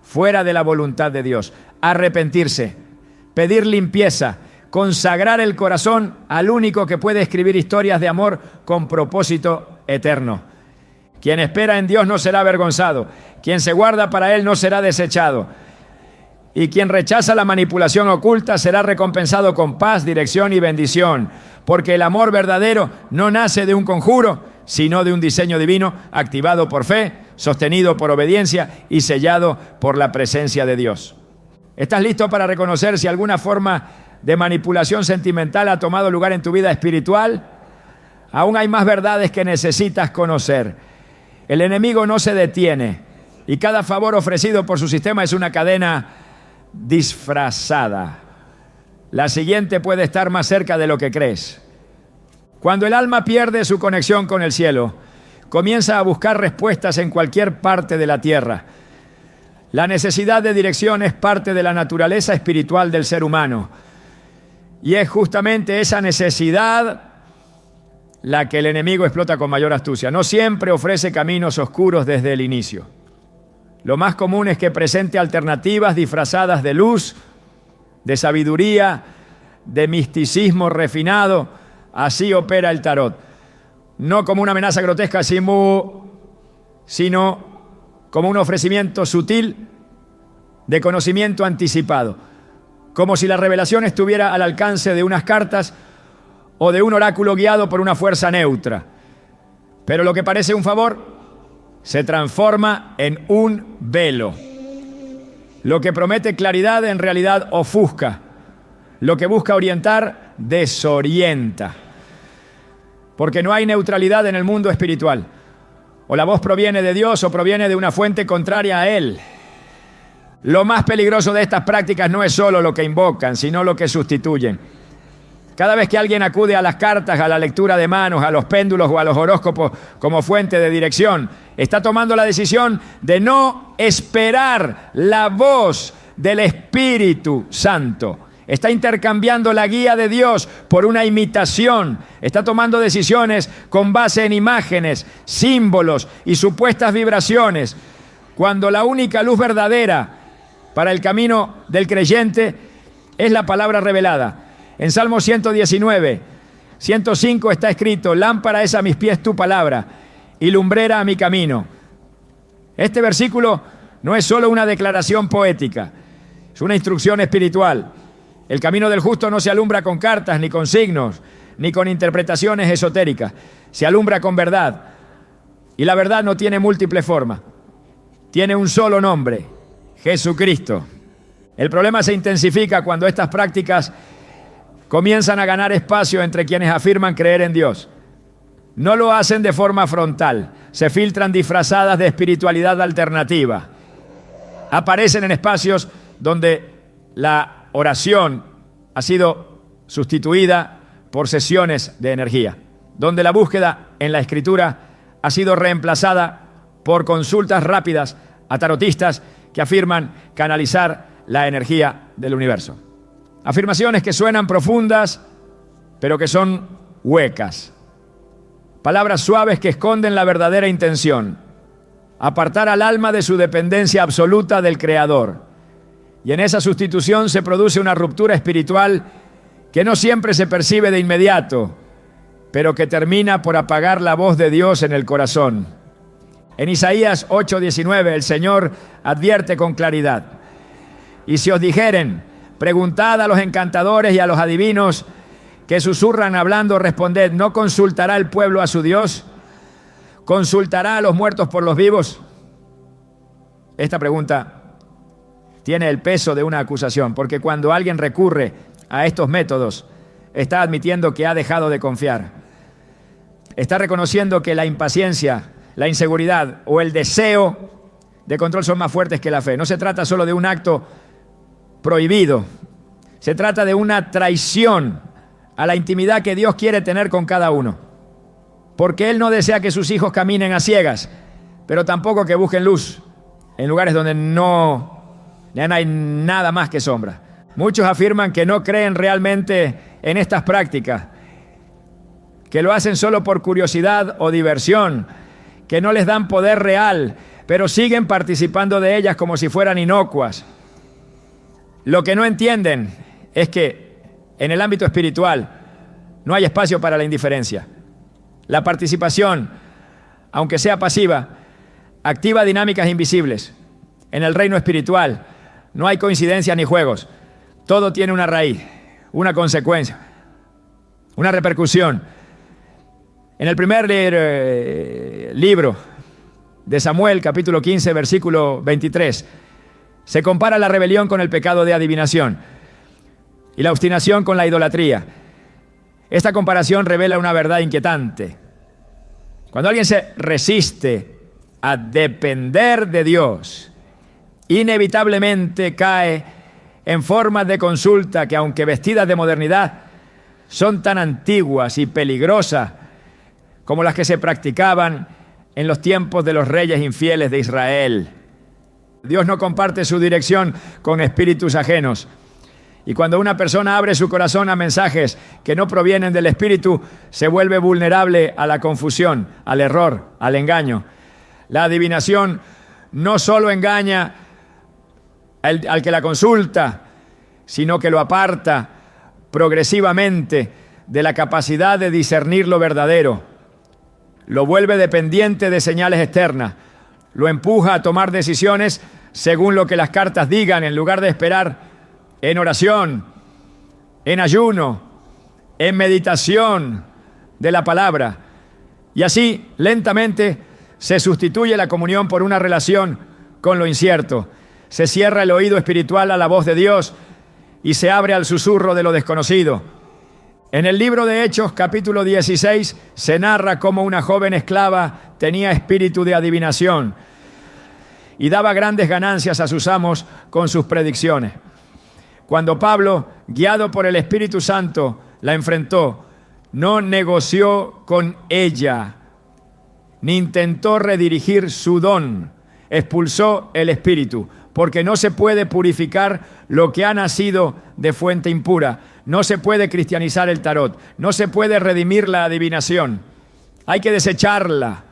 fuera de la voluntad de Dios. Arrepentirse, pedir limpieza, consagrar el corazón al único que puede escribir historias de amor con propósito eterno. Quien espera en Dios no será avergonzado. Quien se guarda para Él no será desechado. Y quien rechaza la manipulación oculta será recompensado con paz, dirección y bendición. Porque el amor verdadero no nace de un conjuro, sino de un diseño divino activado por fe, sostenido por obediencia y sellado por la presencia de Dios. ¿Estás listo para reconocer si alguna forma de manipulación sentimental ha tomado lugar en tu vida espiritual? Aún hay más verdades que necesitas conocer. El enemigo no se detiene y cada favor ofrecido por su sistema es una cadena disfrazada. La siguiente puede estar más cerca de lo que crees. Cuando el alma pierde su conexión con el cielo, comienza a buscar respuestas en cualquier parte de la tierra. La necesidad de dirección es parte de la naturaleza espiritual del ser humano. Y es justamente esa necesidad la que el enemigo explota con mayor astucia. No siempre ofrece caminos oscuros desde el inicio. Lo más común es que presente alternativas disfrazadas de luz, de sabiduría, de misticismo refinado. Así opera el tarot. No como una amenaza grotesca, sino como un ofrecimiento sutil de conocimiento anticipado. Como si la revelación estuviera al alcance de unas cartas o de un oráculo guiado por una fuerza neutra. Pero lo que parece un favor se transforma en un velo. Lo que promete claridad en realidad ofusca. Lo que busca orientar desorienta. Porque no hay neutralidad en el mundo espiritual. O la voz proviene de Dios o proviene de una fuente contraria a Él. Lo más peligroso de estas prácticas no es solo lo que invocan, sino lo que sustituyen. Cada vez que alguien acude a las cartas, a la lectura de manos, a los péndulos o a los horóscopos como fuente de dirección, está tomando la decisión de no esperar la voz del Espíritu Santo. Está intercambiando la guía de Dios por una imitación. Está tomando decisiones con base en imágenes, símbolos y supuestas vibraciones, cuando la única luz verdadera para el camino del creyente es la palabra revelada. En Salmo 119, 105 está escrito: lámpara es a mis pies tu palabra y lumbrera a mi camino. Este versículo no es solo una declaración poética, es una instrucción espiritual. El camino del justo no se alumbra con cartas, ni con signos, ni con interpretaciones esotéricas. Se alumbra con verdad. Y la verdad no tiene múltiples formas. Tiene un solo nombre: Jesucristo. El problema se intensifica cuando estas prácticas comienzan a ganar espacio entre quienes afirman creer en Dios. No lo hacen de forma frontal, se filtran disfrazadas de espiritualidad alternativa. Aparecen en espacios donde la oración ha sido sustituida por sesiones de energía, donde la búsqueda en la Escritura ha sido reemplazada por consultas rápidas a tarotistas que afirman canalizar la energía del universo. Afirmaciones que suenan profundas, pero que son huecas. Palabras suaves que esconden la verdadera intención: apartar al alma de su dependencia absoluta del Creador. Y en esa sustitución se produce una ruptura espiritual que no siempre se percibe de inmediato, pero que termina por apagar la voz de Dios en el corazón. En Isaías 8:19 el Señor advierte con claridad: y si os dijeren, preguntad a los encantadores y a los adivinos que susurran hablando, responded, ¿no consultará el pueblo a su Dios? ¿consultará a los muertos por los vivos? Esta pregunta tiene el peso de una acusación, porque cuando alguien recurre a estos métodos, está admitiendo que ha dejado de confiar. Está reconociendo que la impaciencia, la inseguridad o el deseo de control son más fuertes que la fe. No se trata solo de un acto prohibido, se trata de una traición a la intimidad que Dios quiere tener con cada uno. Porque Él no desea que sus hijos caminen a ciegas, pero tampoco que busquen luz en lugares donde no hay nada más que sombra. Muchos afirman que no creen realmente en estas prácticas, que lo hacen solo por curiosidad o diversión, que no les dan poder real, pero siguen participando de ellas como si fueran inocuas. Lo que no entienden es que en el ámbito espiritual no hay espacio para la indiferencia. La participación, aunque sea pasiva, activa dinámicas invisibles. En el reino espiritual no hay coincidencias ni juegos. Todo tiene una raíz, una consecuencia, una repercusión. En el primer libro de Samuel, capítulo 15, versículo 23, se compara la rebelión con el pecado de adivinación y la obstinación con la idolatría. Esta comparación revela una verdad inquietante. Cuando alguien se resiste a depender de Dios, inevitablemente cae en formas de consulta que, aunque vestidas de modernidad, son tan antiguas y peligrosas como las que se practicaban en los tiempos de los reyes infieles de Israel. Dios no comparte su dirección con espíritus ajenos. Y cuando una persona abre su corazón a mensajes que no provienen del Espíritu, se vuelve vulnerable a la confusión, al error, al engaño. La adivinación no solo engaña al que la consulta, sino que lo aparta progresivamente de la capacidad de discernir lo verdadero. Lo vuelve dependiente de señales externas. Lo empuja a tomar decisiones según lo que las cartas digan, en lugar de esperar en oración, en ayuno, en meditación de la palabra. Y así, lentamente, se sustituye la comunión por una relación con lo incierto. Se cierra el oído espiritual a la voz de Dios y se abre al susurro de lo desconocido. En el libro de Hechos, capítulo 16, se narra cómo una joven esclava tenía espíritu de adivinación y daba grandes ganancias a sus amos con sus predicciones. Cuando Pablo, guiado por el Espíritu Santo, la enfrentó, no negoció con ella, ni intentó redirigir su don. Expulsó el espíritu, porque no se puede purificar lo que ha nacido de fuente impura. No se puede cristianizar el tarot, no se puede redimir la adivinación. Hay que desecharla,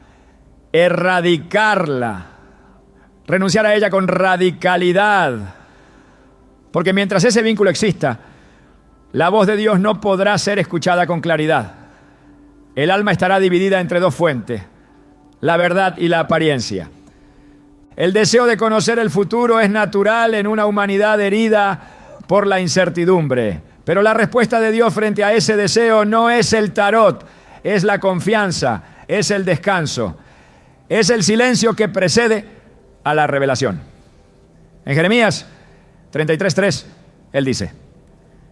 erradicarla, renunciar a ella con radicalidad. Porque mientras ese vínculo exista, la voz de Dios no podrá ser escuchada con claridad. El alma estará dividida entre dos fuentes, la verdad y la apariencia. El deseo de conocer el futuro es natural en una humanidad herida por la incertidumbre. Pero la respuesta de Dios frente a ese deseo no es el tarot, es la confianza, es el descanso, es el silencio que precede a la revelación. En Jeremías 33:3, Él dice: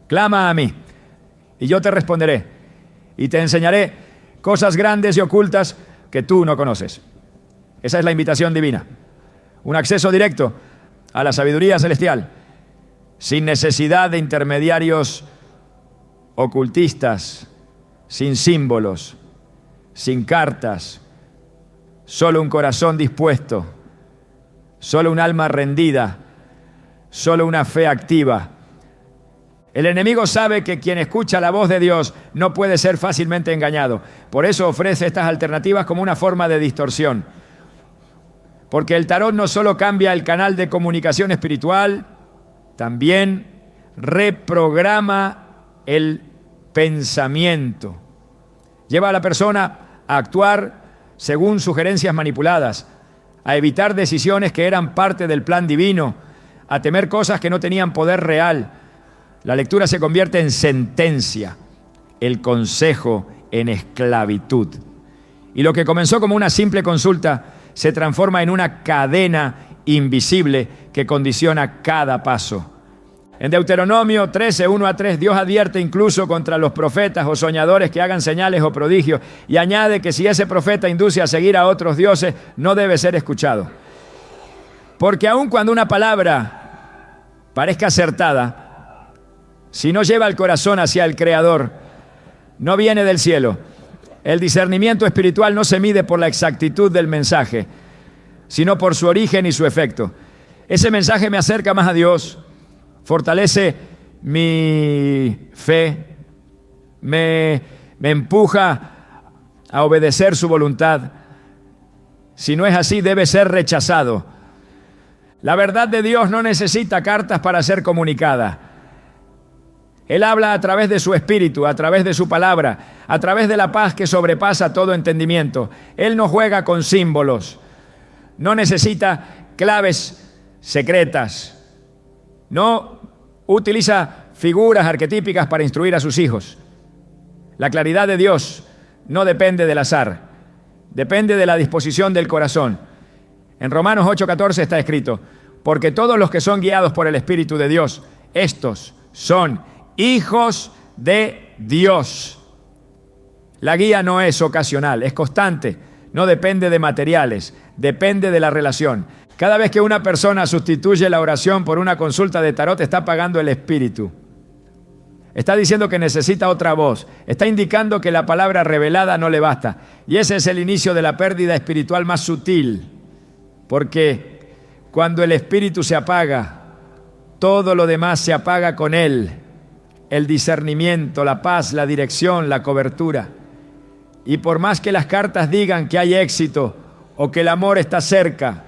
clama a mí, y yo te responderé, y te enseñaré cosas grandes y ocultas que tú no conoces. Esa es la invitación divina. Un acceso directo a la sabiduría celestial, sin necesidad de intermediarios ocultistas, sin símbolos, sin cartas, solo un corazón dispuesto, solo un alma rendida, solo una fe activa. El enemigo sabe que quien escucha la voz de Dios no puede ser fácilmente engañado. Por eso ofrece estas alternativas como una forma de distorsión. Porque el tarot no solo cambia el canal de comunicación espiritual, también reprograma el pensamiento. Lleva a la persona a actuar según sugerencias manipuladas, a evitar decisiones que eran parte del plan divino, a temer cosas que no tenían poder real. La lectura se convierte en sentencia, el consejo en esclavitud. Y lo que comenzó como una simple consulta se transforma en una cadena invisible que condiciona cada paso. En Deuteronomio 13, 1-3, Dios advierte incluso contra los profetas o soñadores que hagan señales o prodigios y añade que si ese profeta induce a seguir a otros dioses, no debe ser escuchado. Porque aun cuando una palabra parezca acertada, si no lleva el corazón hacia el Creador, no viene del cielo. El discernimiento espiritual no se mide por la exactitud del mensaje, sino por su origen y su efecto. Ese mensaje me acerca más a Dios, fortalece mi fe, me empuja a obedecer su voluntad. Si no es así, debe ser rechazado. La verdad de Dios no necesita cartas para ser comunicada. Él habla a través de su espíritu, a través de su palabra, a través de la paz que sobrepasa todo entendimiento. Él no juega con símbolos, no necesita claves secretas, no utiliza figuras arquetípicas para instruir a sus hijos. La claridad de Dios no depende del azar, depende de la disposición del corazón. En Romanos 8:14 está escrito: porque todos los que son guiados por el Espíritu de Dios, estos son hijos de Dios. La guía no es ocasional, es constante, no depende de materiales, depende de la relación. Cada vez que una persona sustituye la oración por una consulta de tarot, está apagando el espíritu. Está diciendo que necesita otra voz. Está indicando que la palabra revelada no le basta. Y ese es el inicio de la pérdida espiritual más sutil. Porque cuando el espíritu se apaga, todo lo demás se apaga con él. El discernimiento, la paz, la dirección, la cobertura. Y por más que las cartas digan que hay éxito o que el amor está cerca,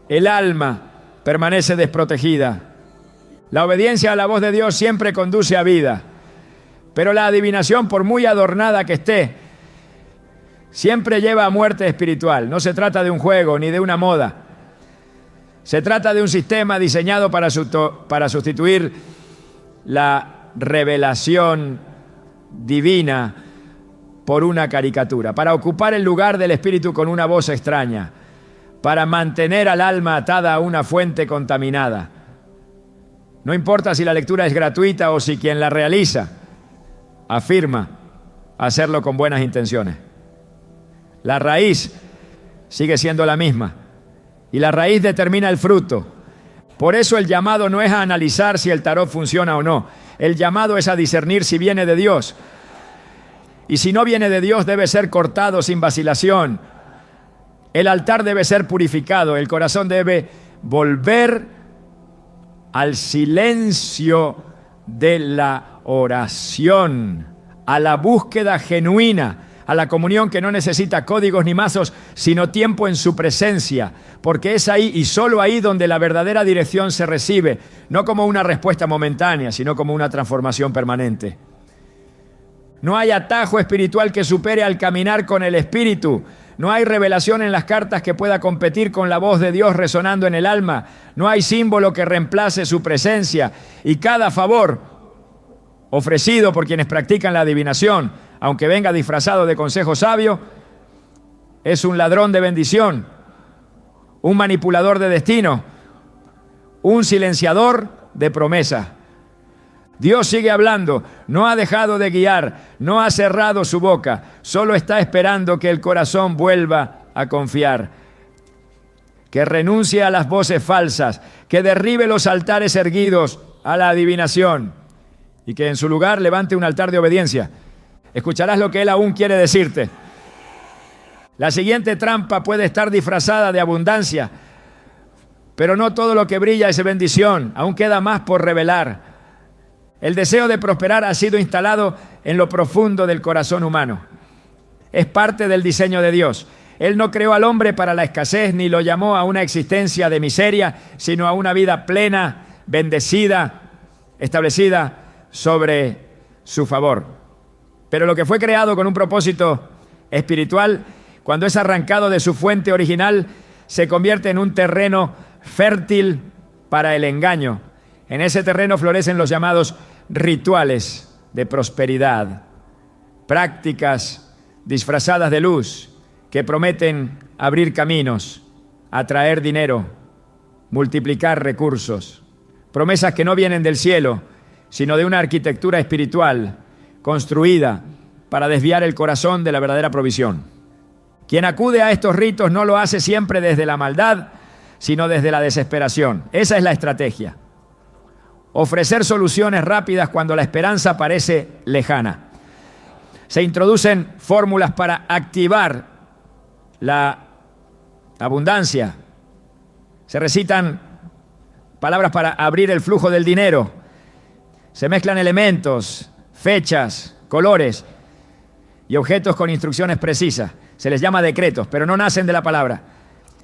el alma permanece desprotegida. La obediencia a la voz de Dios siempre conduce a vida, pero la adivinación, por muy adornada que esté, siempre lleva a muerte espiritual. No se trata de un juego ni de una moda. Se trata de un sistema diseñado para sustituir la revelación divina por una caricatura, para ocupar el lugar del espíritu con una voz extraña, para mantener al alma atada a una fuente contaminada. No importa si la lectura es gratuita o si quien la realiza afirma hacerlo con buenas intenciones. La raíz sigue siendo la misma y la raíz determina el fruto. Por eso el llamado no es a analizar si el tarot funciona o no. El llamado es a discernir si viene de Dios. Y si no viene de Dios, debe ser cortado sin vacilación. El altar debe ser purificado, el corazón debe volver al silencio de la oración, a la búsqueda genuina, a la comunión que no necesita códigos ni mazos, sino tiempo en su presencia, porque es ahí y solo ahí donde la verdadera dirección se recibe, no como una respuesta momentánea, sino como una transformación permanente. No hay atajo espiritual que supere al caminar con el Espíritu. No hay revelación en las cartas que pueda competir con la voz de Dios resonando en el alma. No hay símbolo que reemplace su presencia. Y cada favor ofrecido por quienes practican la adivinación, aunque venga disfrazado de consejo sabio, es un ladrón de bendición, un manipulador de destino, un silenciador de promesa. Dios sigue hablando, no ha dejado de guiar, no ha cerrado su boca, solo está esperando que el corazón vuelva a confiar, que renuncie a las voces falsas, que derribe los altares erguidos a la adivinación y que en su lugar levante un altar de obediencia. Escucharás lo que Él aún quiere decirte. La siguiente trampa puede estar disfrazada de abundancia, pero no todo lo que brilla es bendición, aún queda más por revelar. El deseo de prosperar ha sido instalado en lo profundo del corazón humano. Es parte del diseño de Dios. Él no creó al hombre para la escasez ni lo llamó a una existencia de miseria, sino a una vida plena, bendecida, establecida sobre su favor. Pero lo que fue creado con un propósito espiritual, cuando es arrancado de su fuente original, se convierte en un terreno fértil para el engaño. En ese terreno florecen los llamados rituales de prosperidad, prácticas disfrazadas de luz que prometen abrir caminos, atraer dinero, multiplicar recursos. Promesas que no vienen del cielo, sino de una arquitectura espiritual construida para desviar el corazón de la verdadera provisión. Quien acude a estos ritos no lo hace siempre desde la maldad, sino desde la desesperación. Esa es la estrategia. Ofrecer soluciones rápidas cuando la esperanza parece lejana. Se introducen fórmulas para activar la abundancia. Se recitan palabras para abrir el flujo del dinero. Se mezclan elementos, fechas, colores y objetos con instrucciones precisas. Se les llama decretos, pero no nacen de la palabra.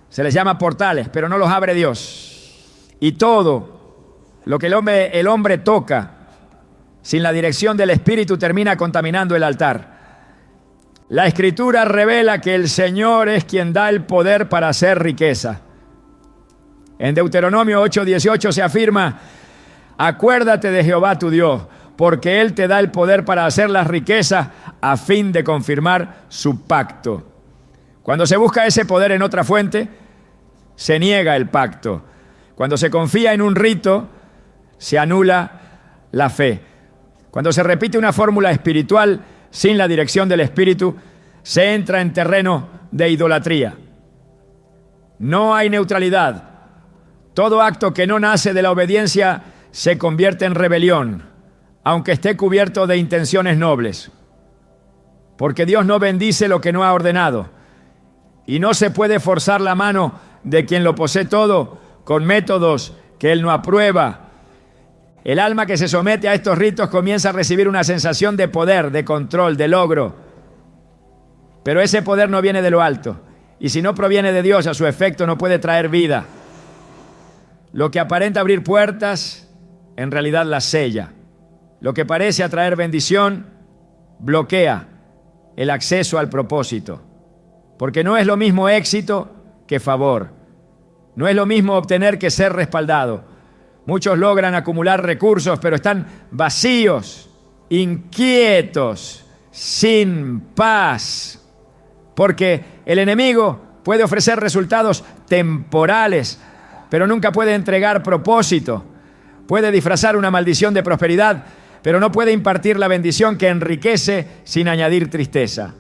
Se les llama portales, pero no los abre Dios. Y todo lo que el hombre toca sin la dirección del Espíritu termina contaminando el altar. La Escritura revela que el Señor es quien da el poder para hacer riqueza. En Deuteronomio 8:18 se afirma: acuérdate de Jehová tu Dios, porque Él te da el poder para hacer las riquezas a fin de confirmar su pacto. Cuando se busca ese poder en otra fuente, se niega el pacto. Cuando se confía en un rito, se anula la fe. Cuando se repite una fórmula espiritual sin la dirección del Espíritu, se entra en terreno de idolatría. No hay neutralidad. Todo acto que no nace de la obediencia se convierte en rebelión, aunque esté cubierto de intenciones nobles. Porque Dios no bendice lo que no ha ordenado, y no se puede forzar la mano de quien lo posee todo con métodos que Él no aprueba. El alma que se somete a estos ritos comienza a recibir una sensación de poder, de control, de logro. Pero ese poder no viene de lo alto, y si no proviene de Dios, a su efecto no puede traer vida. Lo que aparenta abrir puertas, en realidad las sella. Lo que parece atraer bendición, bloquea el acceso al propósito. Porque no es lo mismo éxito que favor. No es lo mismo obtener que ser respaldado. Muchos logran acumular recursos, pero están vacíos, inquietos, sin paz. Porque el enemigo puede ofrecer resultados temporales, pero nunca puede entregar propósito. Puede disfrazar una maldición de prosperidad, pero no puede impartir la bendición que enriquece sin añadir tristeza.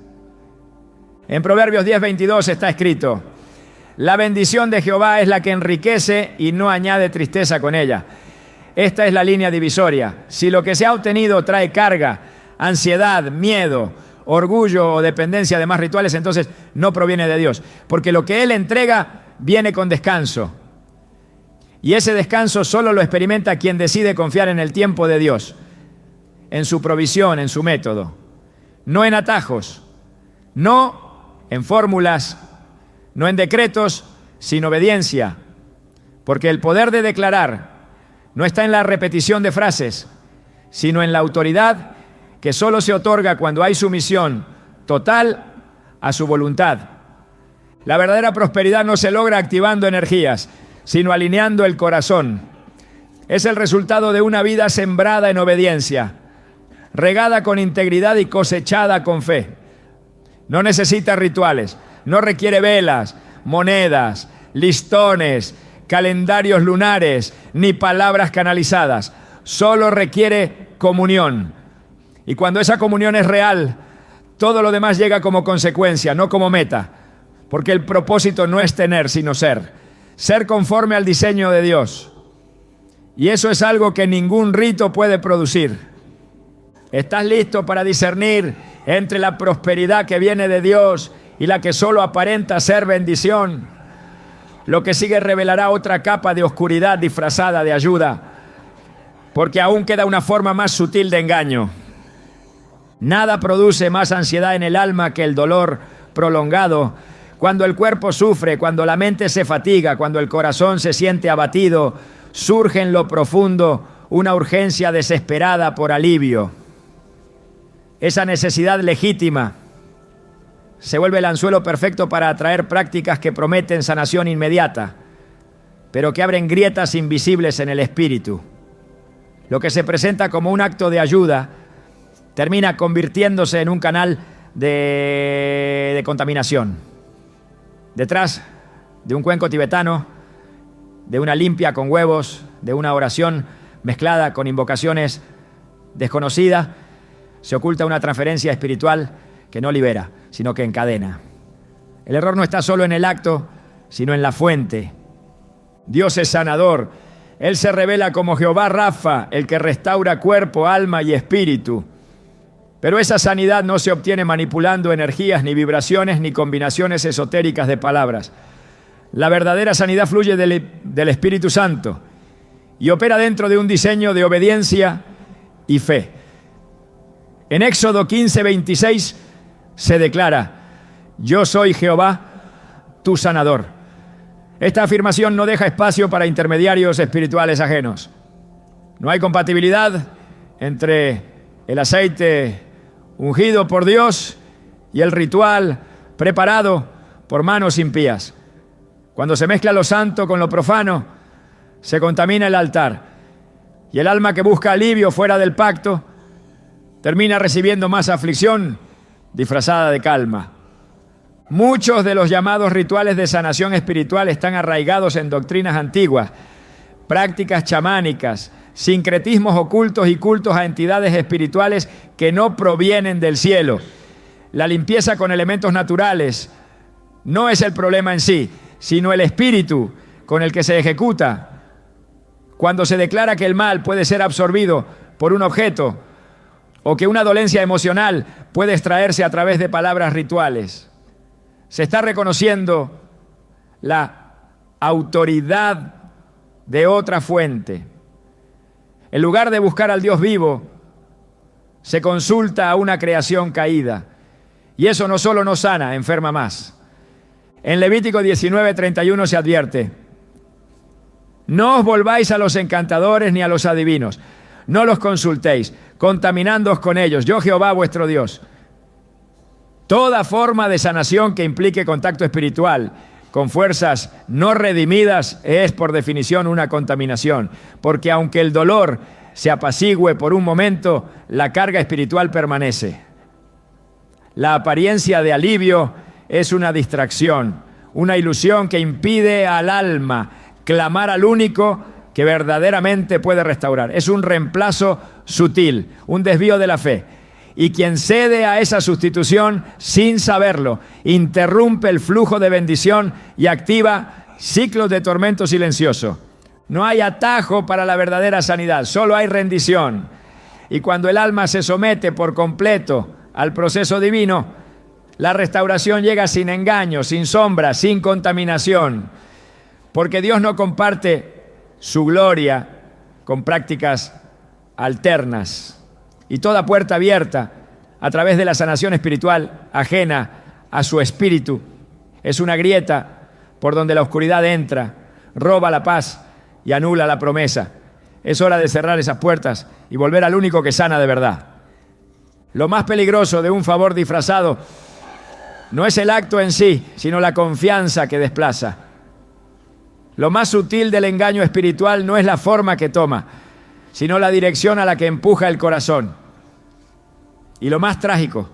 En Proverbios 10:22 está escrito: la bendición de Jehová es la que enriquece y no añade tristeza con ella. Esta es la línea divisoria. Si lo que se ha obtenido trae carga, ansiedad, miedo, orgullo o dependencia de más rituales, entonces no proviene de Dios. Porque lo que Él entrega viene con descanso. Y ese descanso solo lo experimenta quien decide confiar en el tiempo de Dios, en su provisión, en su método. No en atajos, no en fórmulas, no en decretos, sin obediencia. Porque el poder de declarar no está en la repetición de frases, sino en la autoridad que solo se otorga cuando hay sumisión total a su voluntad. La verdadera prosperidad no se logra activando energías, sino alineando el corazón. Es el resultado de una vida sembrada en obediencia, regada con integridad y cosechada con fe. No necesita rituales, no requiere velas, monedas, listones, calendarios lunares, ni palabras canalizadas. Solo requiere comunión. Y cuando esa comunión es real, todo lo demás llega como consecuencia, no como meta. Porque el propósito no es tener, sino ser. Ser conforme al diseño de Dios. Y eso es algo que ningún rito puede producir. ¿Estás listo para discernir entre la prosperidad que viene de Dios y la que solo aparenta ser bendición? Lo que sigue revelará otra capa de oscuridad disfrazada de ayuda, porque aún queda una forma más sutil de engaño. Nada produce más ansiedad en el alma que el dolor prolongado. Cuando el cuerpo sufre, cuando la mente se fatiga, cuando el corazón se siente abatido, surge en lo profundo una urgencia desesperada por alivio. Esa necesidad legítima se vuelve el anzuelo perfecto para atraer prácticas que prometen sanación inmediata, pero que abren grietas invisibles en el espíritu. Lo que se presenta como un acto de ayuda termina convirtiéndose en un canal de contaminación. Detrás de un cuenco tibetano, de una limpia con huevos, de una oración mezclada con invocaciones desconocidas, se oculta una transferencia espiritual que no libera, sino que encadena. El error no está solo en el acto, sino en la fuente. Dios es sanador. Él se revela como Jehová Rafa, el que restaura cuerpo, alma y espíritu. Pero esa sanidad no se obtiene manipulando energías, ni vibraciones, ni combinaciones esotéricas de palabras. La verdadera sanidad fluye del Espíritu Santo y opera dentro de un diseño de obediencia y fe. En Éxodo 15:26 se declara: yo soy Jehová, tu sanador. Esta afirmación no deja espacio para intermediarios espirituales ajenos. No hay compatibilidad entre el aceite ungido por Dios y el ritual preparado por manos impías. Cuando se mezcla lo santo con lo profano, se contamina el altar, y el alma que busca alivio fuera del pacto termina recibiendo más aflicción disfrazada de calma. Muchos de los llamados rituales de sanación espiritual están arraigados en doctrinas antiguas, prácticas chamánicas, sincretismos ocultos y cultos a entidades espirituales que no provienen del cielo. La limpieza con elementos naturales no es el problema en sí, sino el espíritu con el que se ejecuta. Cuando se declara que el mal puede ser absorbido por un objeto o que una dolencia emocional puede extraerse a través de palabras rituales, se está reconociendo la autoridad de otra fuente. En lugar de buscar al Dios vivo, se consulta a una creación caída. Y eso no solo no sana, enferma más. En Levítico 19:31 se advierte: no os volváis a los encantadores ni a los adivinos, no los consultéis, contaminándoos con ellos, yo Jehová vuestro Dios. Toda forma de sanación que implique contacto espiritual con fuerzas no redimidas es por definición una contaminación, porque aunque el dolor se apacigüe por un momento, la carga espiritual permanece. La apariencia de alivio es una distracción, una ilusión que impide al alma clamar al único que verdaderamente puede restaurar. Es un reemplazo sutil, un desvío de la fe. Y quien cede a esa sustitución sin saberlo, interrumpe el flujo de bendición y activa ciclos de tormento silencioso. No hay atajo para la verdadera sanidad, solo hay rendición. Y cuando el alma se somete por completo al proceso divino, la restauración llega sin engaño, sin sombra, sin contaminación, porque Dios no comparte su gloria con prácticas alternas. Y toda puerta abierta a través de la sanación espiritual ajena a su espíritu es una grieta por donde la oscuridad entra, roba la paz y anula la promesa. Es hora de cerrar esas puertas y volver al único que sana de verdad. Lo más peligroso de un favor disfrazado no es el acto en sí, sino la confianza que desplaza. Lo más sutil del engaño espiritual no es la forma que toma, sino la dirección a la que empuja el corazón. Y lo más trágico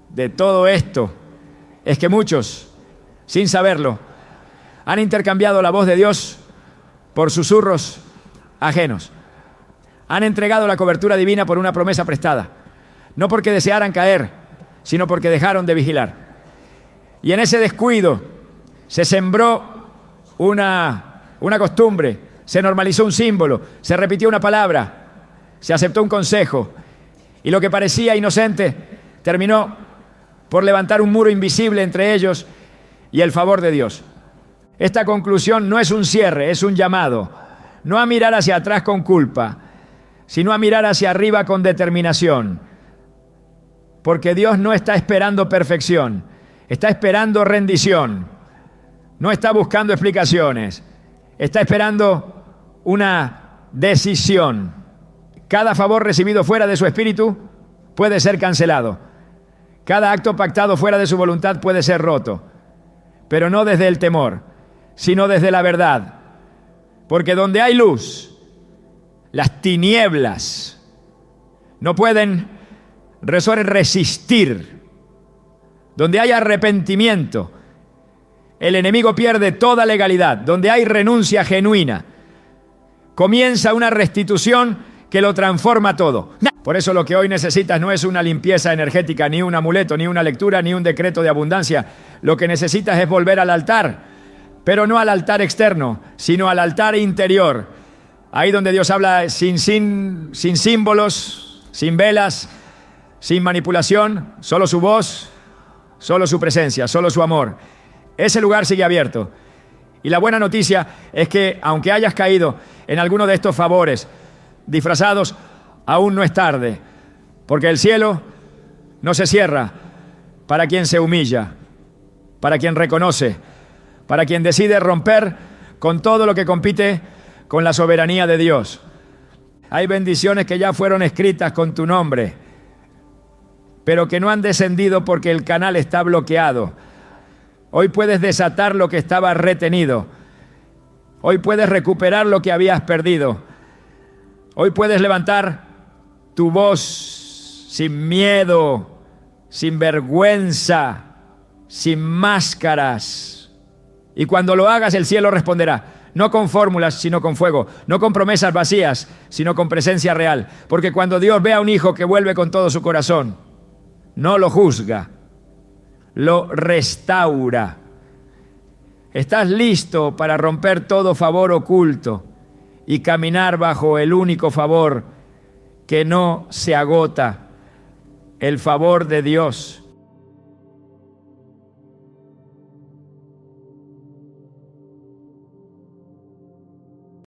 de todo esto es que muchos, sin saberlo, han intercambiado la voz de Dios por susurros ajenos. Han entregado la cobertura divina por una promesa prestada, no porque desearan caer, sino porque dejaron de vigilar. Y en ese descuido se sembró una costumbre, se normalizó un símbolo, se repitió una palabra, se aceptó un consejo, y lo que parecía inocente terminó por levantar un muro invisible entre ellos y el favor de Dios. Esta conclusión no es un cierre, es un llamado, no a mirar hacia atrás con culpa, sino a mirar hacia arriba con determinación, porque Dios no está esperando perfección, está esperando rendición, no está buscando explicaciones, está esperando una decisión. Cada favor recibido fuera de su espíritu puede ser cancelado. Cada acto pactado fuera de su voluntad puede ser roto, pero no desde el temor, sino desde la verdad. Porque donde hay luz, las tinieblas no pueden resistir. Donde hay arrepentimiento, el enemigo pierde toda legalidad. Donde hay renuncia genuina, comienza una restitución que lo transforma todo. Por eso lo que hoy necesitas no es una limpieza energética, ni un amuleto, ni una lectura, ni un decreto de abundancia. Lo que necesitas es volver al altar, pero no al altar externo, sino al altar interior. Ahí donde Dios habla sin símbolos, sin velas, sin manipulación, solo su voz, solo su presencia, solo su amor. Ese lugar sigue abierto. Y la buena noticia es que aunque hayas caído en alguno de estos favores disfrazados, aún no es tarde, porque el cielo no se cierra para quien se humilla, para quien reconoce, para quien decide romper con todo lo que compite con la soberanía de Dios. Hay bendiciones que ya fueron escritas con tu nombre, pero que no han descendido porque el canal está bloqueado. Hoy puedes desatar lo que estaba retenido. Hoy puedes recuperar lo que habías perdido. Hoy puedes levantar tu voz sin miedo, sin vergüenza, sin máscaras. Y cuando lo hagas, el cielo responderá. No con fórmulas, sino con fuego. No con promesas vacías, sino con presencia real. Porque cuando Dios ve a un hijo que vuelve con todo su corazón, no lo juzga, lo restaura. ¿Estás listo para romper todo favor oculto y caminar bajo el único favor que no se agota, el favor de Dios?